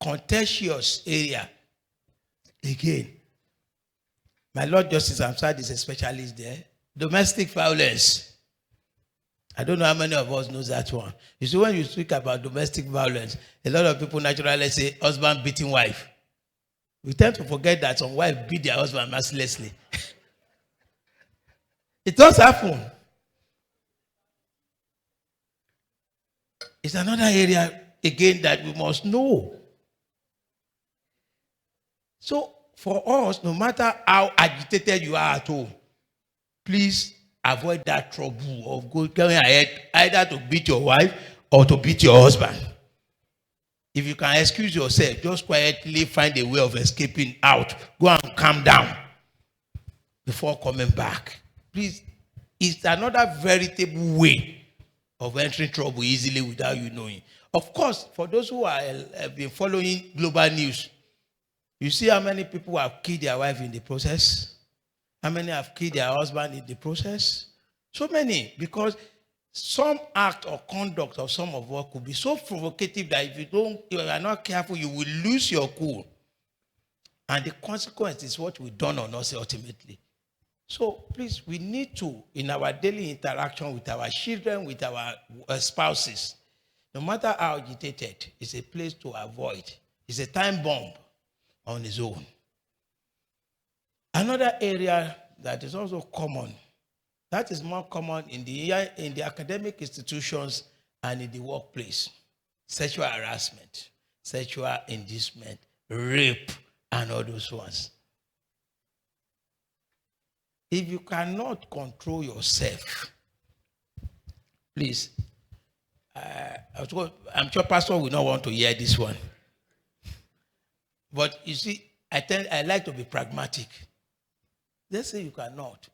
contentious area. Again, my Lord Justice Amsad is a specialist there. Domestic violence. I don't know how many of us knows that one. You see, when you speak about domestic violence, a lot of people naturally say husband beating wife. We tend to forget that some wives beat their husband mercilessly. It does happen. It's another area, again, that we must know. So, for us, no matter how agitated you are at home, please avoid that trouble of going ahead either to beat your wife or to beat your husband. If you can excuse yourself, just quietly find a way of escaping out. Go and calm down before coming back. Please, it's another veritable way of entering trouble easily without you knowing. Of course, for those who have been following global news, you see how many people have killed their wife in the process? How many have killed their husband in the process? So many, because some act or conduct of some of us could be so provocative that if you are not careful, you will lose your cool. And the consequence is what we done on us ultimately. So please, we need to, in our daily interaction with our children, with our spouses, no matter how agitated, it's a place to avoid. It's a time bomb on its own. Another area that is also common, that is more common in the academic institutions and in the workplace: sexual harassment, sexual inducement, rape, and all those ones. If you cannot control yourself, please, I'm sure Pastor will not want to hear this one. But you see, I like to be pragmatic. Let's say you cannot.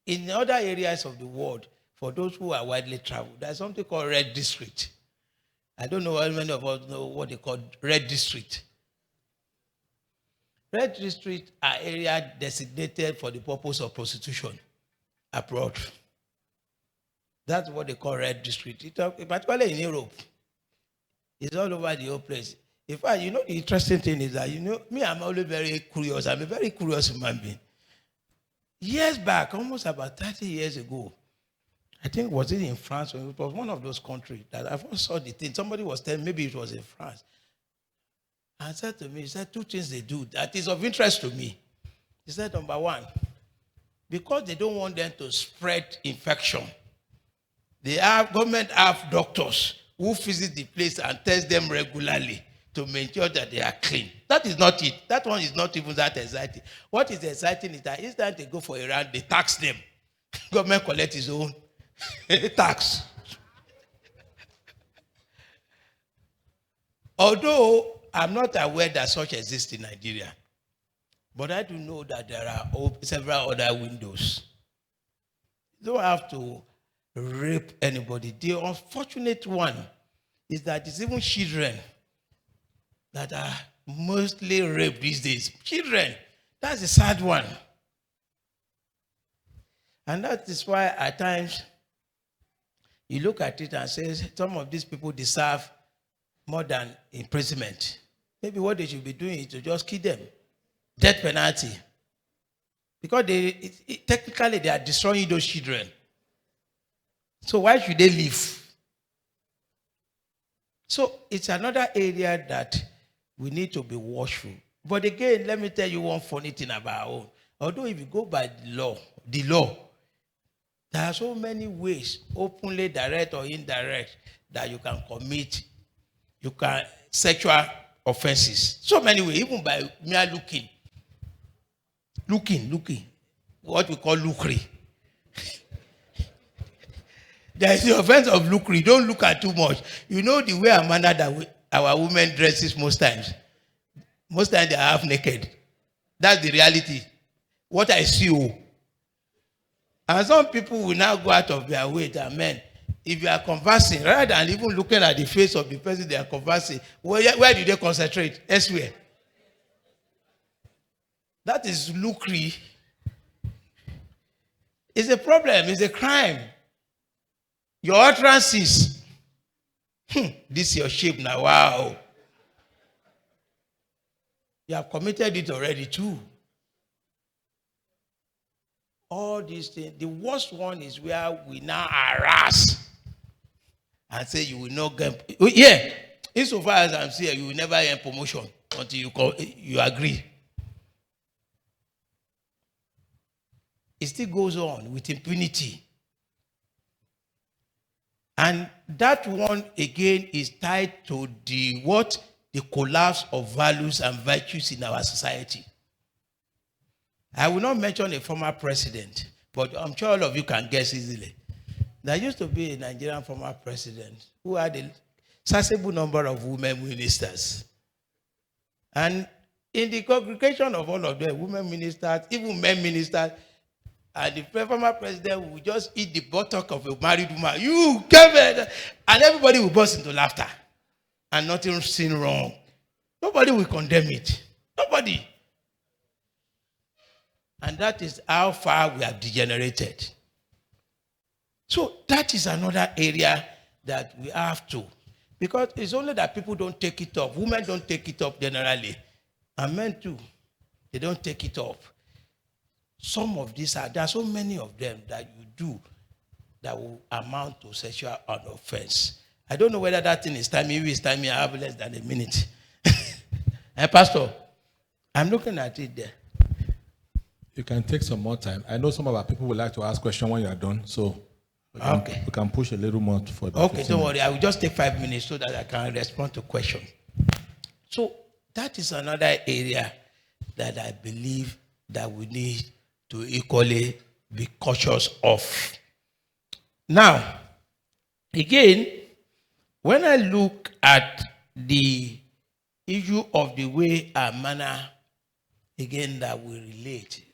In other areas of the world, for those who are widely traveled, there's something called red district. I don't know how many of us know what they call red district. Red districts are areas designated for the purpose of prostitution abroad. That's what they call red district. Particularly in Europe. It's all over the whole place. In fact, the interesting thing is that, me, I'm always very curious. I'm a very curious human being. Years back, almost about 30 years ago, I think, was it in France, or it was one of those countries that I first saw the thing. Somebody was telling, maybe it was in France. And said to me, he said, two things they do that is of interest to me. He said, number one, because they don't want them to spread infection, government have doctors who visit the place and test them regularly to make sure that they are clean. That is not it. That one is not even that exciting. What is exciting is that each time they go for a round, they tax them. Government collects its own tax. Although I'm not aware that such exists in Nigeria, but I do know that there are several other windows. You don't have to rape anybody. The unfortunate one is that it's even children that are mostly raped these days. Children. That's a sad one. And that is why at times you look at it and say some of these people deserve more than imprisonment. Maybe what they should be doing is to just kill them. Death penalty. Because technically they are destroying those children. So why should they live? So it's another area that we need to be watchful. But again, let me tell you one funny thing about our own. Although if you go by the law, there are so many ways, openly, direct or indirect, that you can commit sexual offenses. So many ways, even by mere looking. Looking. What we call lookery. There is the offense of lookery. Don't look at too much. You know the way and manner that our women dresses most times. Most times they are half naked. That's the reality. What I see. And some people will now go out of their way to amen. If you are conversing, rather than even looking at the face of the person they are conversing, where do they concentrate? Elsewhere. That is lucre. It's a problem. It's a crime. Your utterances. This is your shape now. Wow. You have committed it already too. All these things. The worst one is where we now harass and say you will not get. Yeah. Insofar as I'm saying, you will never earn promotion until you agree. It still goes on with impunity. And that one again is tied to the collapse of values and virtues in our society. I will not mention a former president, but I'm sure all of you can guess easily. There used to be a Nigerian former president who had a sizable number of women ministers. And in the congregation of all of them, women ministers, even men ministers, and the former president will just eat the buttock of a married woman. You gave it! And everybody will burst into laughter. And nothing seen wrong. Nobody will condemn it. Nobody. And that is how far we have degenerated. So that is another area that we have to. Because it's only that people don't take it up. Women don't take it up generally. And men too. They don't take it up. Some of these there are so many of them that you do that will amount to sexual offense. I don't know whether that thing is timing. If it's timing, I have less than a minute. Pastor, I'm looking at it there. You can take some more time. I know some of our people would like to ask questions when you are done, so we can push a little more for about 15 don't worry. I will just take 5 minutes so that I can respond to questions. So that is another area that I believe that we need to equally be cautious of. Now, again, when I look at the issue of the way our manner, again, that we relate,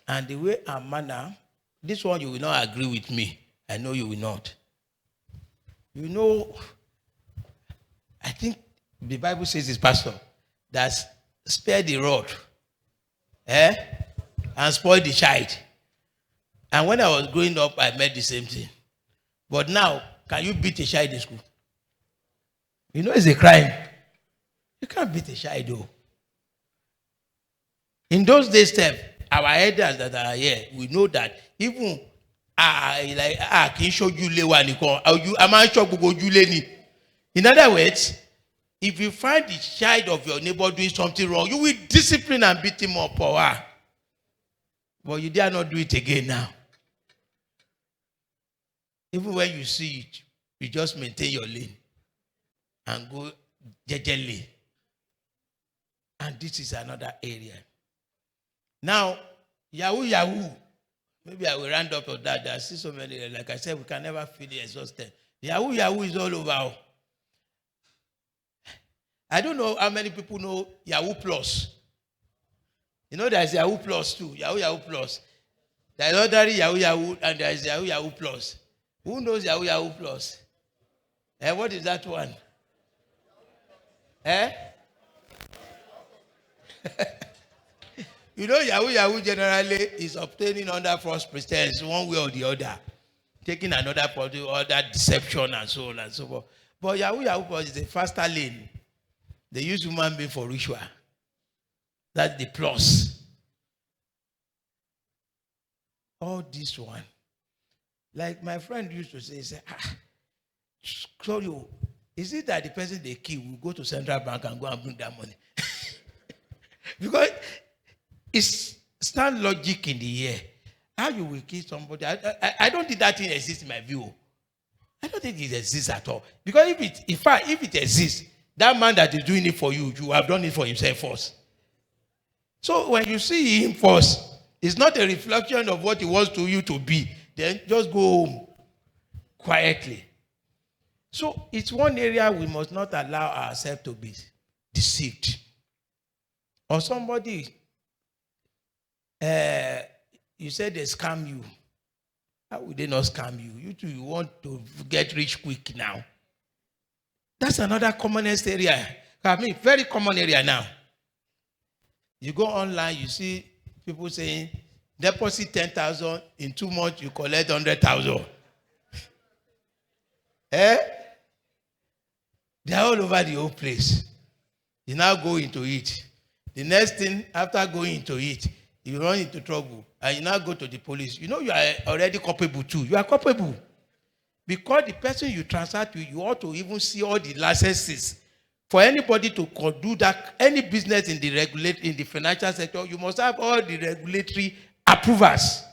and the way our manner, this one you will not agree with me. I know you will not. You know, I think the Bible says this, Pastor, that spare the rod, and spoil the child. And when I was growing up, I met the same thing. But now, can you beat a child in school? You know it's a crime. You can't beat a child though. In those days, our elders that are here, we know that even can show you in other words, if you find the child of your neighbor doing something wrong, you will discipline and beat him up or her. But you dare not do it again now. Even when you see it, you just maintain your lane and go gently. And this is another area. Now, Yahoo. Maybe I will round up on that. There are still so many. Like I said, we can never feel exhausted. Yahoo is all over. I don't know how many people know Yahoo Plus. You know there's Yahoo Plus too. Yahoo Plus. There's ordinary Yahoo and there's Yahoo Plus. Who knows Yahoo Plus? What is that one? You know, Yahoo generally is obtaining under false pretense, one way or the other, taking another product, other deception, and so on and so forth. But Yahoo Plus is a faster lane. They use human being for ritual. That's the plus. All this one. Like my friend used to say, sorry, is it that the person they kill will go to central bank and go and bring that money? Because it's stand logic in the air. How you will kill somebody? I don't think that thing exists in my view. I don't think it exists at all. Because if it exists, that man that is doing it for you, you have done it for himself first. So when you see him first, it's not a reflection of what he wants you to be. Then just go home quietly. So it's one area we must not allow ourselves to be deceived. Or somebody, you said they scam you. How would they not scam you? You too, you want to get rich quick now. That's another commonest area. I mean, very common area now. You go online, you see people saying, deposit 10,000, in 2 months you collect 100,000. They are all over the whole place. You now go into it. The next thing, after going into it, you run into trouble and you now go to the police. You know you are already culpable too. You are culpable. Because the person you transfer to, you ought to even see all the licenses. For anybody to do that, any business in the financial sector, you must have all the regulatory approvals.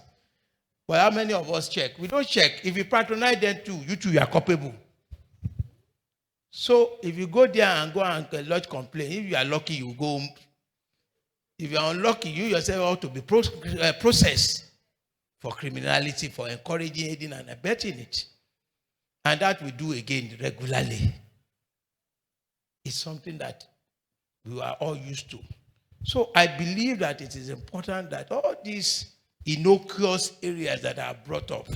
But how many of us check? We don't check. If you patronize them too, you are culpable. So if you go there and lodge complaint, if you are lucky, you go home. If you are unlucky, you yourself ought to be processed for criminality, for encouraging, aiding, and abetting it. And that we do again regularly. It's something that we are all used to. So I believe that it is important that all these innocuous areas that are brought up,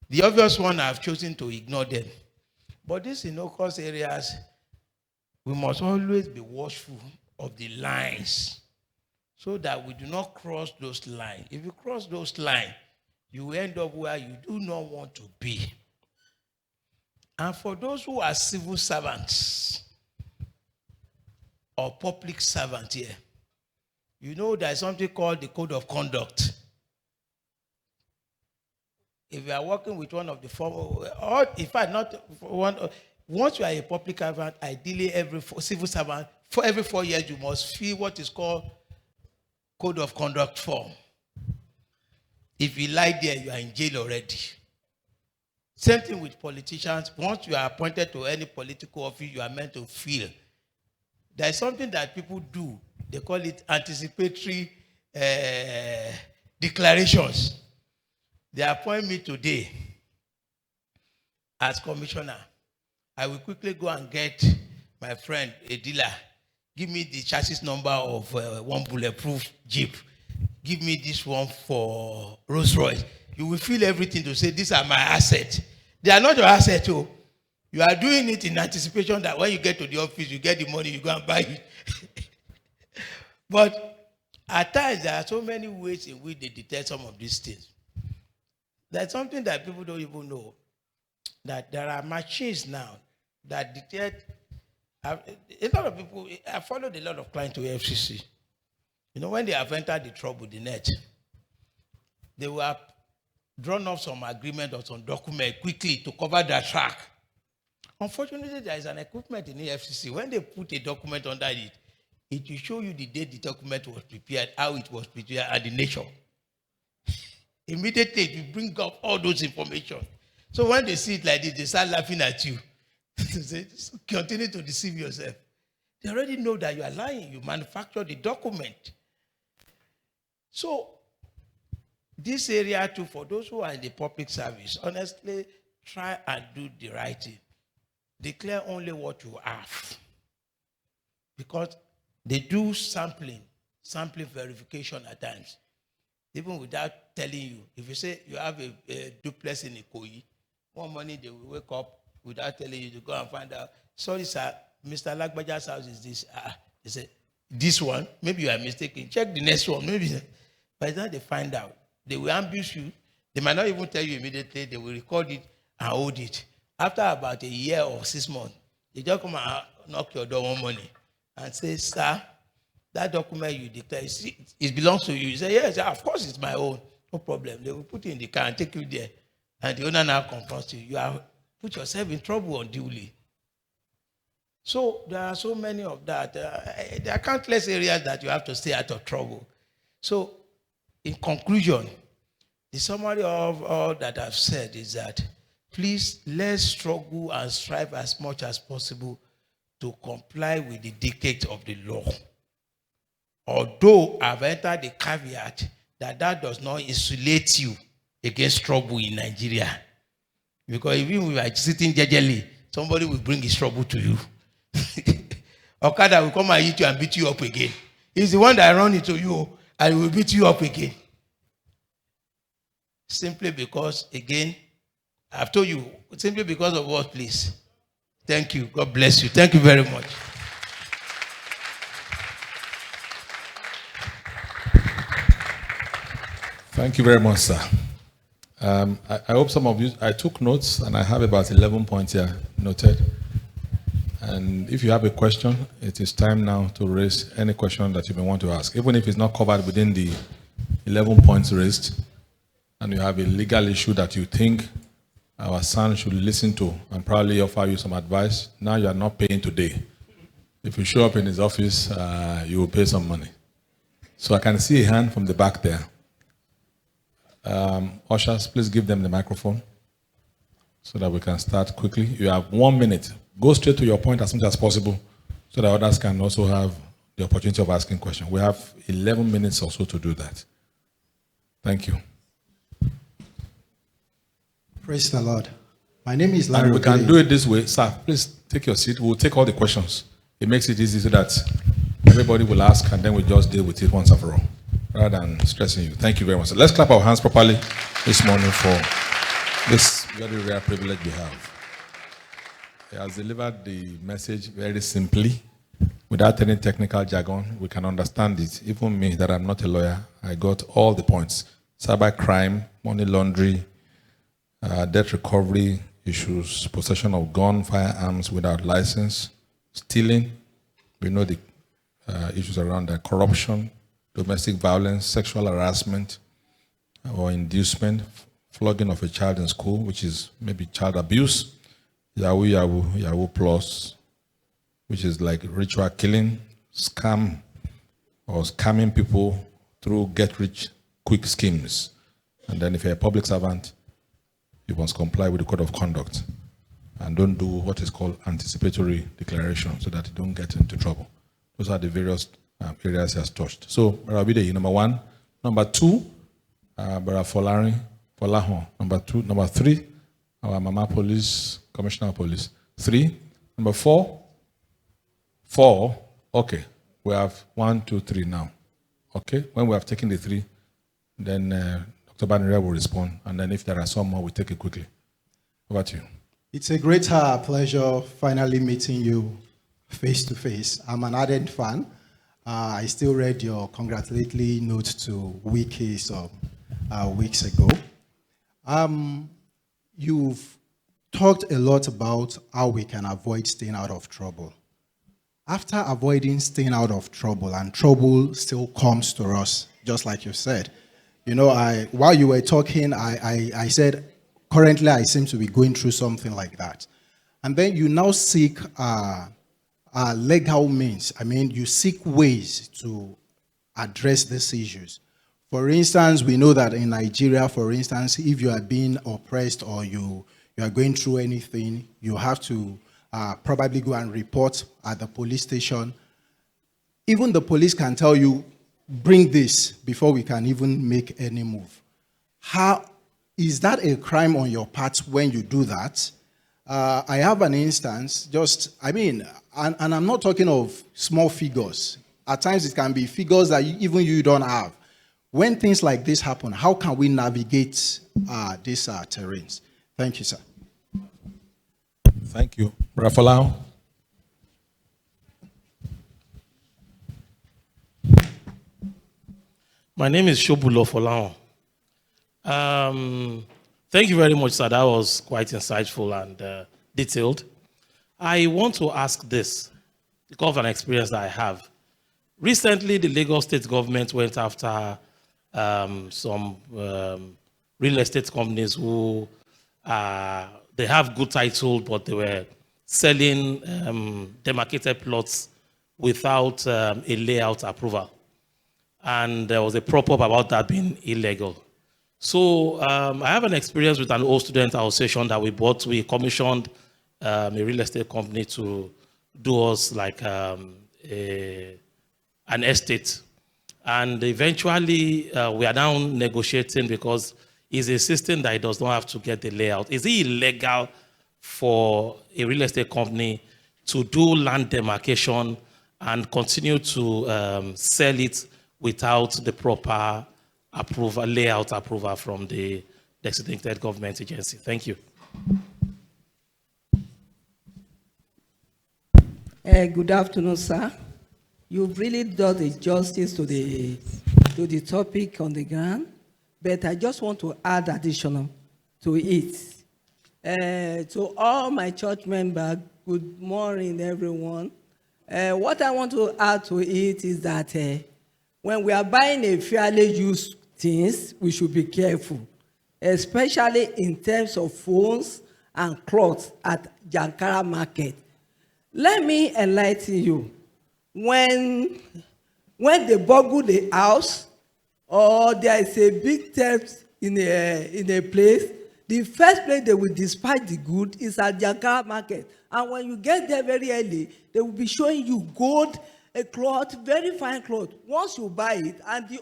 the obvious one I've chosen to ignore them. But these innocuous areas, we must always be watchful of the lines so that we do not cross those lines. If you cross those lines, you end up where you do not want to be. And for those who are civil servants or public servants here, you know there's something called the code of conduct. If you are working with one of the four, or in fact, not one, once you are a public servant, ideally every civil servant, for every 4 years, you must fill what is called code of conduct form. If you lie there, you are in jail already. Same thing with politicians. Once you are appointed to any political office, you are meant to fill. There is something that people do. They call it anticipatory declarations. They appoint me today as commissioner. I will quickly go and get my friend, a dealer. Give me the chassis number of one bulletproof Jeep. Give me this one for Rolls Royce. You will feel everything to say, these are my assets. They are not your assets, too. You are doing it in anticipation that when you get to the office, you get the money, you go and buy it. But at times, there are so many ways in which they detect some of these things. There's something that people don't even know, that there are machines now that detect. A lot of people, I followed a lot of clients to FCC. You know, when they have entered the trouble, the net, they were drawn up some agreement or some document quickly to cover their track. Unfortunately, there is an equipment in the FCC. When they put a document under it, it will show you the date the document was prepared, how it was prepared, and the nature. Immediately, it will bring up all those information. So when they see it like this, they start laughing at you. They say, continue to deceive yourself. They already know that you are lying. You manufacture the document. So this area too, for those who are in the public service, honestly, try and do the right thing. Declare only what you have. Because they do sampling verification at times. Even without telling you. If you say you have a duplex in Ikoyi, one morning they will wake up without telling you to go and find out. Sorry, sir, Mr. Lagbaja's house is this. They say, this one, maybe you are mistaken. Check the next one. Maybe. By the time they find out, they will ambush you. They might not even tell you immediately. They will record it and hold it. After about a year or 6 months, they just come and knock your door one morning and say, sir, that document you declare, it belongs to you. You say, yes, of course it's my own. No problem. They will put you in the car and take you there. And the owner now confronts you. You have put yourself in trouble unduly. So there are so many of that. There are countless areas that you have to stay out of trouble. So in conclusion, the summary of all that I've said is that please let's struggle and strive as much as possible to comply with the dictates of the law. Although I've entered the caveat that does not insulate you against trouble in Nigeria. Because if you are sitting jejely, somebody will bring his trouble to you. Okada will come and hit you and beat you up again. He's the one that run into you and will beat you up again. Simply because, again, I've told you, simply because of what, please? Thank you. God bless you. Thank you very much. Thank you very much, sir. I hope some of you, I took notes and I have about 11 points here noted. And if you have a question, it is time now to raise any question that you may want to ask. Even if it's not covered within the 11 points raised, and you have a legal issue that you think our son should listen to and probably offer you some advice, now you are not paying today. If you show up in his office, you will pay some money. So I can see a hand from the back there. Ushers, please give them the microphone so that we can start quickly. You have 1 minute. Go straight to your point as much as possible so that others can also have the opportunity of asking questions. We have 11 minutes or so to do that. Thank you. Praise the Lord. My name is Larry. And we can do it this way. Sir, please take your seat. We'll take all the questions. It makes it easy so that everybody will ask and then we just deal with it once and for all, rather than stressing you. Thank you very much. So let's clap our hands properly this morning for this very rare privilege we have. He has delivered the message very simply, without any technical jargon. We can understand it. Even me, that I'm not a lawyer, I got all the points. Cyber crime, money laundering, debt recovery issues, possession of gun, firearms without license, stealing. We know the issues around that, corruption, domestic violence, sexual harassment or inducement, flogging of a child in school, which is maybe child abuse, Yahweh plus, which is like ritual killing, scam or scamming people through get-rich-quick schemes. And then if you're a public servant, you must comply with the code of conduct and don't do what is called anticipatory declaration so that you don't get into trouble. Those are the various areas he has touched. So, Barabide, number 1. Number 2, Bara Folahon. Number 3, our Mama Police, Commissioner of Police. 3. Number 4. Okay. We have 1, 2, 3 now. Okay. When we have taken the 3, then Dr. Banire will respond. And then if there are some more, we'll take it quickly. Over to you. It's a great pleasure finally meeting you face to face. I'm an ardent fan. I still read your congratulatory note to Wiki some weeks ago. You've talked a lot about how we can avoid staying out of trouble. After avoiding staying out of trouble, and trouble still comes to us, just like you said. You know, while you were talking, I said, currently I seem to be going through something like that. And then you now seek legal means. I mean, you seek ways to address these issues. For instance, we know that in Nigeria, for instance, if you are being oppressed or you are going through anything, you have to probably go and report at the police station. Even the police can tell you, bring this before we can even make any move. How is that a crime on your part when you do that? I have an instance, and I'm not talking of small figures. At times it can be figures that even you don't have. When things like this happen, how can we navigate these terrains? Thank you, sir. Thank you. Rafael. My name is Shobulo Folao. Thank you very much, sir. That was quite insightful and detailed. I want to ask this because of an experience that I have. Recently, the Lagos state government went after some real estate companies who they have good title, but they were selling demarcated plots without a layout approval. And there was a prop-up about that being illegal. So I have an experience with an old student association that we commissioned a real estate company to do us like an estate. And eventually we are now negotiating because he's insisting that he does not have to get the layout. Is it illegal for a real estate company to do land demarcation and continue to sell it without the proper approval, layout approval from the designated government agency? Thank you. Good afternoon, sir. You've really done the justice to the topic on the ground, but I just want to add additional to it. To all my church members, good morning, everyone. What I want to add to it is that when we are buying a fairly used things, we should be careful, especially in terms of phones and clothes at Jankara Market. Let me enlighten you. When they burgle the house or there is a big theft in a place, the first place they will dispatch the good is at Jankara Market. And when you get there very early, they will be showing you gold, a cloth, very fine cloth. Once you buy it, and the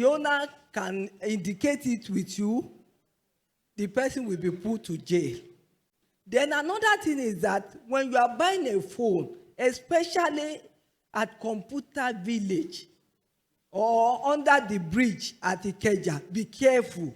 owner can indicate it with you, the person will be put to jail. Then another thing is that when you are buying a phone, especially at Computer Village or under the bridge at Ikeja, be careful,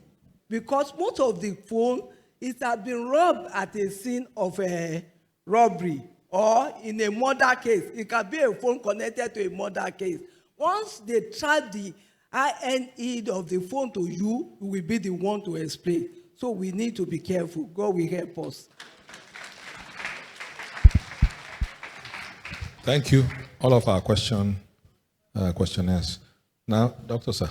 because most of the phone it has been robbed at a scene of a robbery or in a murder case. It can be a phone connected to a murder case. Once they track the INE of the phone to you, you will be the one to explain. So we need to be careful. God will help us. Thank you. All of our questionnaires. Now, Dr. Sir,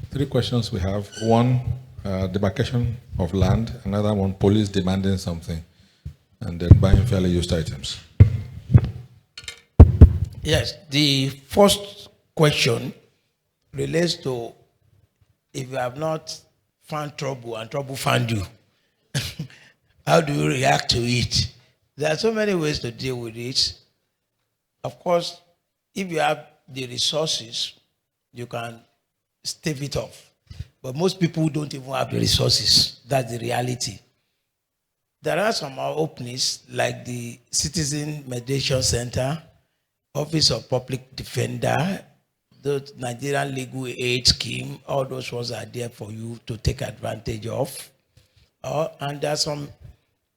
3 questions we have. One, demarcation of land. Another one, police demanding something. And then buying fairly used items. Yes, the first question relates to if you have not found trouble and trouble found you, how do you react to it? There are so many ways to deal with it. Of course, if you have the resources, you can stave it off. But most people don't even have the resources. That's the reality. There are some openings like the Citizen Mediation Center, Office of Public Defender, the Nigerian Legal Aid Scheme. All those ones are there for you to take advantage of. And there are some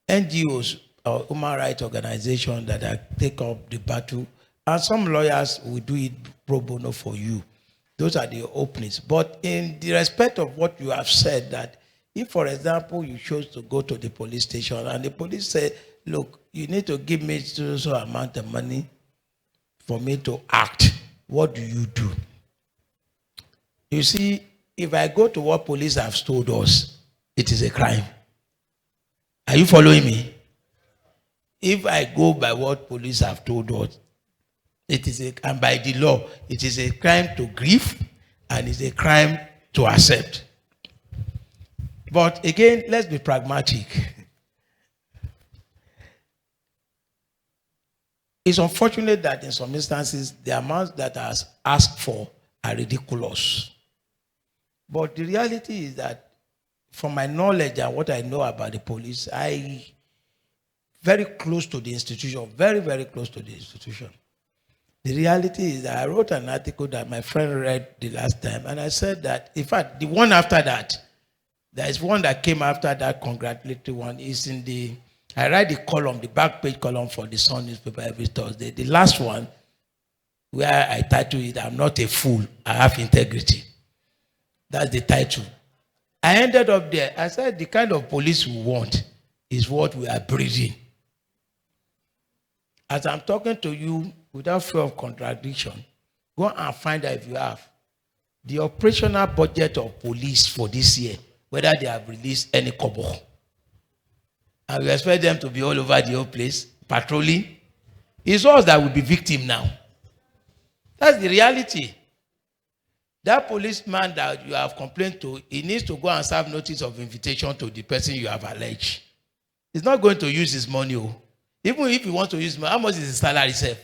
NGOs or human rights organizations that take up the battle. And some lawyers will do it pro bono for you. Those are the openings. But in the respect of what you have said, that if, for example, you chose to go to the police station and the police say, look, you need to give me so amount of money for me to act, what do you do? You see, if I go to what police have told us, it is a crime. Are you following me? If I go by what police have told us, it is and by the law, it is a crime to grieve and it's a crime to accept. But again, let's be pragmatic. It's unfortunate that in some instances, the amounts that are asked for are ridiculous. But the reality is that from my knowledge and what I know about the police, I very close to the institution, very, very close to the institution. The reality is that I wrote an article that my friend read the last time, and I said that, in fact, the one after that, there is one that came after that congratulatory one, is in the, I write the column, the back page column for the Sun newspaper every Thursday. The last one, where I title it, I'm not a fool, I have integrity. That's the title. I ended up there. I said, the kind of police we want is what we are breeding. As I'm talking to you, without fear of contradiction, go and find out if you have the operational budget of police for this year, whether they have released any kobo. And we expect them to be all over the whole place, patrolling. It's us that will be victim now. That's the reality. That policeman that you have complained to, he needs to go and serve notice of invitation to the person you have alleged. He's not going to use his money. Even if he wants to use money, how much is his salary itself?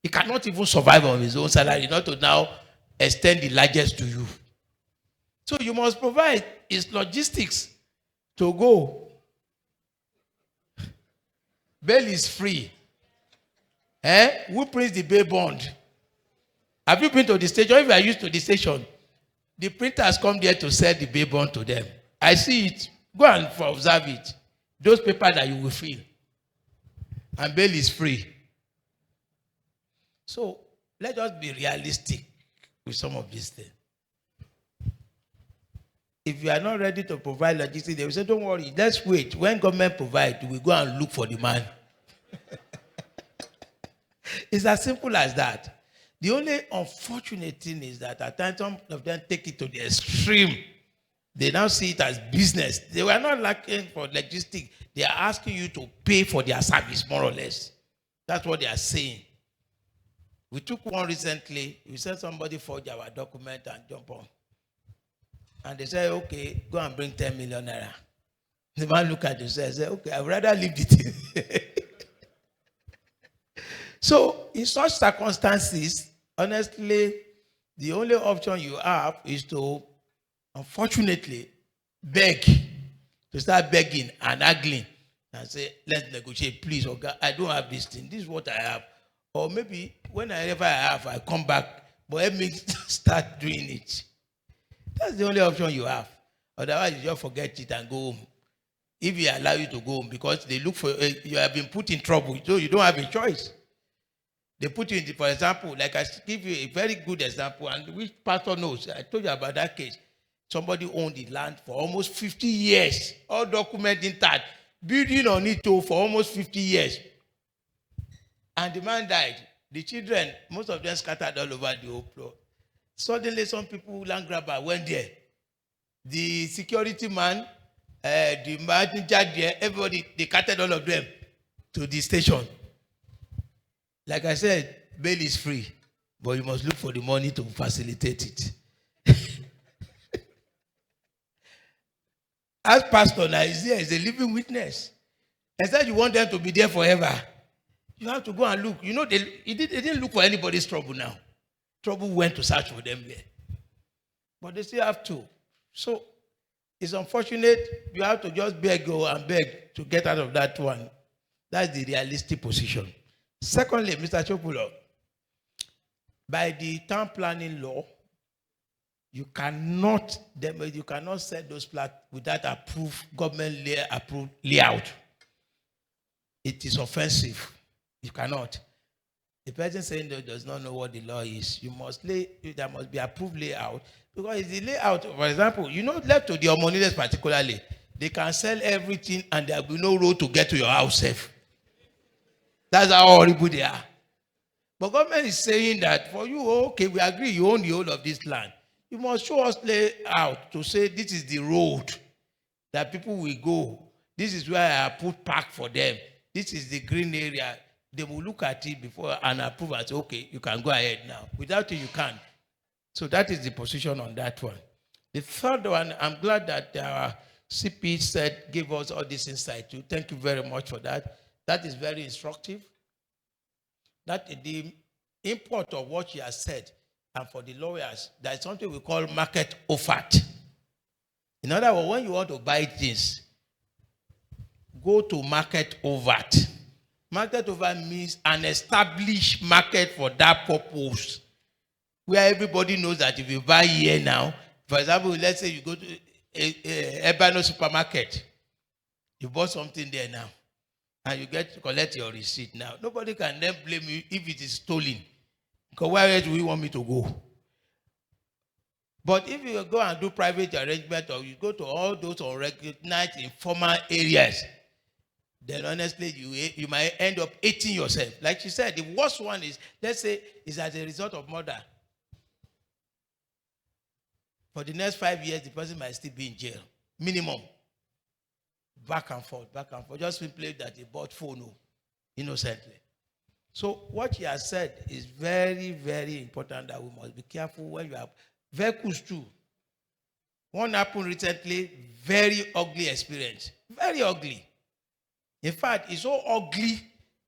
He cannot even survive on his own salary, not to now extend the largest to you. So you must provide his logistics to go. Bail is free. Who prints the bail bond? Have you been to the station? If you are used to the station, the printers come there to sell the bail bond to them. I see it. Go and observe it. Those papers that you will fill. And bail is free. So let us be realistic with some of these things. If you are not ready to provide logistics, they will say, don't worry, let's wait. When government provides, we go and look for the man. It's as simple as that. The only unfortunate thing is that at times some of them take it to the extreme. They now see it as business. They were not looking for logistics. They are asking you to pay for their service, more or less. That's what they are saying. We took one recently. We said somebody forged our document and jump on. And they said, okay, go and bring 10 million naira. The man looked at it and said, okay, I'd rather leave the thing. So, in such circumstances, honestly, the only option you have is to, unfortunately, beg, to start begging and haggling and say, let's negotiate, please, okay, I don't have this thing, this is what I have. Or maybe whenever I have, I come back, but let me start doing it. That's the only option you have. Otherwise, you just forget it and go home. If you allow you to go home, because they look for, you have been put in trouble, so you don't have a choice. They put you in, for example, like I give you a very good example, and which pastor knows. I told you about that case. Somebody owned the land for almost 50 years, all documented intact, building on it for almost 50 years. And the man died. The children, most of them scattered all over the whole floor. Suddenly, some people, land grabber, went there. The security man, the manager there, everybody, they carted all of them to the station. Like I said, bail is free, but you must look for the money to facilitate it. As pastor now is there, is a living witness. Instead, you want them to be there forever. You have to go and look. You know, they didn't look for anybody's trouble now. Trouble went to search for them there. But they still have to. So, it's unfortunate. You have to just beg and beg to get out of that one. That's the realistic position. Secondly, Mr. Chopulo, by the town planning law, you cannot sell those plots without government approved layout. It is offensive. You cannot. The person saying that does not know what the law is. There must be approved layout, because it's the layout. For example, left to the homeowners particularly, they can sell everything and there will be no road to get to your house safe. That's how horrible they are. But government is saying that for you, okay, we agree you own the whole of this land. You must show us layout to say this is the road that people will go. This is where I put park for them. This is the green area. They will look at it before and approve and say, okay, you can go ahead now. Without it, you can't. So that is the position on that one. The third one, I'm glad that our CP gave us all this insight too. Thank you very much for that. That is very instructive. That the import of what she has said, and for the lawyers, there is something we call market offer. In other words, when you want to buy things, go to market overt. Market overt means an established market for that purpose, where everybody knows that if you buy here now, for example, let's say you go to a Ebano supermarket, you bought something there now, and you get to collect your receipt now. Nobody can then blame you if it is stolen. Because where do we want me to go? But if you go and do private arrangement, or you go to all those unrecognized informal areas, then honestly, you might end up hating yourself. Like she said, the worst one is, let's say, is as a result of murder. For the next 5 years, the person might still be in jail. Minimum. Back and forth. Just simply that he bought phone innocently. So what he has said is very, very important, that we must be careful when you have vehicles too. One happened recently, very ugly experience. Very ugly. In fact, it's so ugly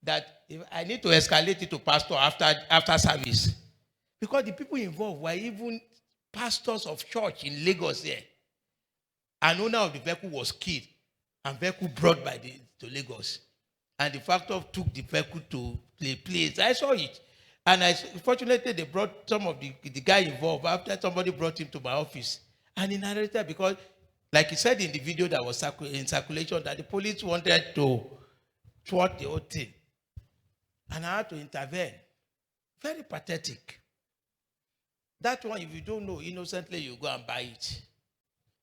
that I need to escalate it to pastor after service. Because the people involved were even pastors of church in Lagos here. An owner of the vehicle was killed and vehicle brought to Lagos. And the factor took the vehicle to the place. I saw it. And fortunately, they brought some of the guy involved after somebody brought him to my office. And he narrated because, like he said in the video that was in circulation, that the police wanted to thwart the whole thing. And I had to intervene. Very pathetic. That one, if you don't know, innocently, you go and buy it.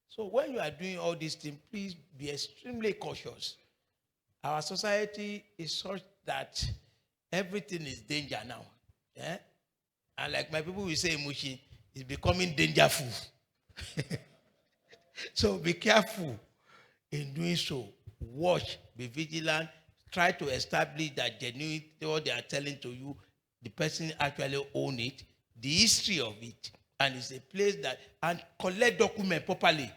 So when you are doing all these things, please be extremely cautious. Our society is such that everything is danger now. Yeah? And like my people will say, Mushi, it's becoming dangerful. So be careful in doing so. Watch, be vigilant, try to establish that genuine what they are telling to you, the person actually own it, the history of it, and it's a place that, and collect document properly.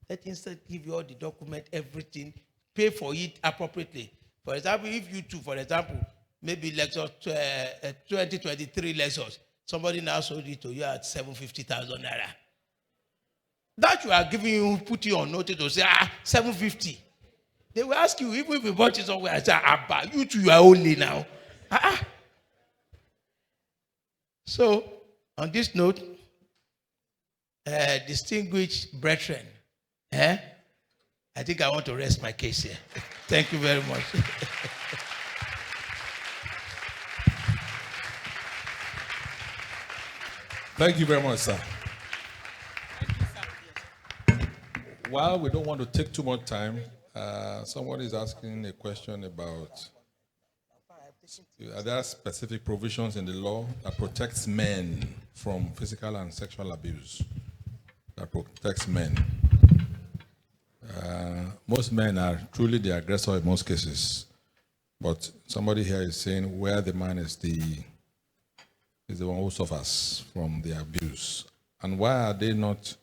Let instead give you all the document, everything, pay for it appropriately. For example, if you two, for example, maybe Lexus 2023 Lexus, somebody now sold it to you at 750,000 naira. That you are giving you, put you on notice to say, 750. They will ask you, even if you bought it somewhere, I say, you two, you are only now. So, on this note, distinguished brethren, I think I want to rest my case here. Thank you very much. Thank you very much, sir. While we don't want to take too much time, someone is asking a question about, are there specific provisions in the law that protects men from physical and sexual abuse? That protects men. Most men are truly the aggressor in most cases. But somebody here is saying where the man is the one who suffers from the abuse. And why are they not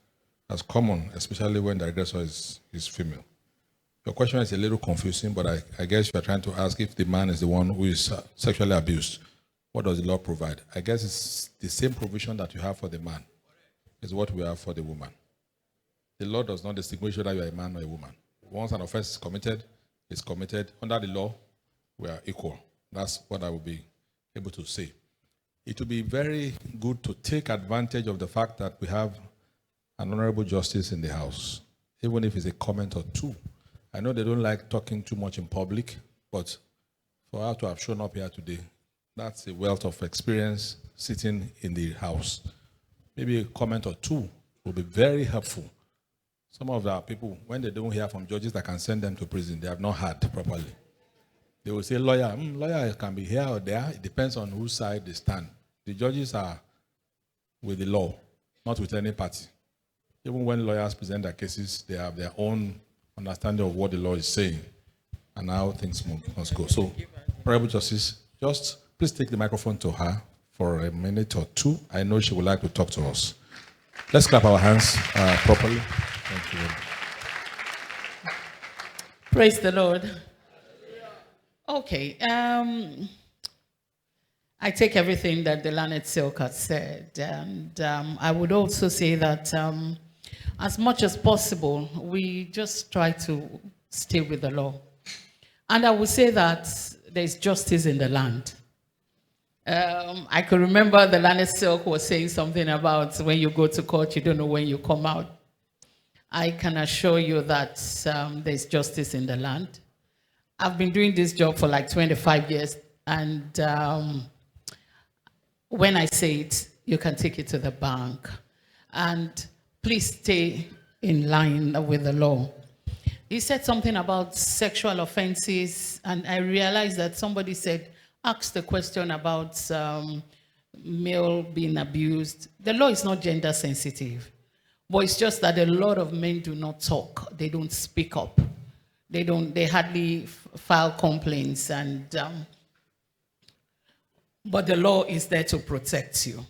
as common, especially when the aggressor is female? Your question is a little confusing, but I guess you are trying to ask if the man is the one who is sexually abused. What does the law provide? I guess it's the same provision that you have for the man is what we have for the woman. The law does not distinguish whether you are a man or a woman. Once an offense is committed, it's committed. Under the law, we are equal. That's what I will be able to say. It will be very good to take advantage of the fact that we have an honorable justice in the house, even if it's a comment or two. I know they don't like talking too much in public, but for her to have shown up here today, that's a wealth of experience sitting in the house. Maybe a comment or two will be very helpful. Some of our people, when they don't hear from judges that can send them to prison, they have not heard properly. They will say, lawyer can be here or there. It depends on whose side they stand. The judges are with the law, not with any party. Even when lawyers present their cases, they have their own understanding of what the law is saying and how things must go. So, Honorable Justice, just please take the microphone to her for a minute or two. I know she would like to talk to us. Let's clap our hands properly. Thank you. Praise the Lord. Okay. I take everything that the learned Silk has said, and I would also say that as much as possible, we just try to stay with the law. And I would say that there's justice in the land. I can remember the learned Silk was saying something about when you go to court, you don't know when you come out. I can assure you that there's justice in the land. I've been doing this job for like 25 years, and when I say it, you can take it to the bank. And please stay in line with the law. He said something about sexual offenses, and I realized that somebody asked the question about male being abused. The law is not gender sensitive, but it's just that a lot of men do not talk. They don't speak up. They hardly file complaints, and but the law is there to protect you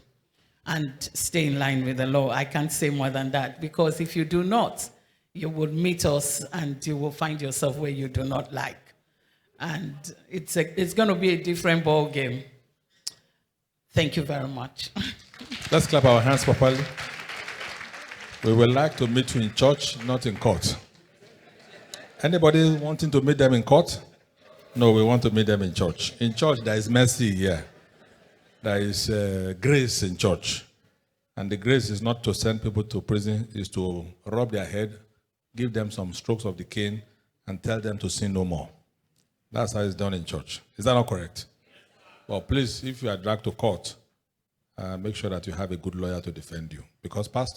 and stay in line with the law. I can't say more than that, because if you do not, you would meet us and you will find yourself where you do not like. And it's going to be a different ball game. Thank you very much. Let's clap our hands properly. We would like to meet you in church, not in court. Anybody wanting to meet them in court? No, we want to meet them in church. In church, there is mercy here. There is grace in church. And the grace is not to send people to prison, is to rub their head, give them some strokes of the cane, and tell them to sin no more. That's how it's done in church. Is that not correct? Well, please, if you are dragged to court, make sure that you have a good lawyer to defend you. Because pastor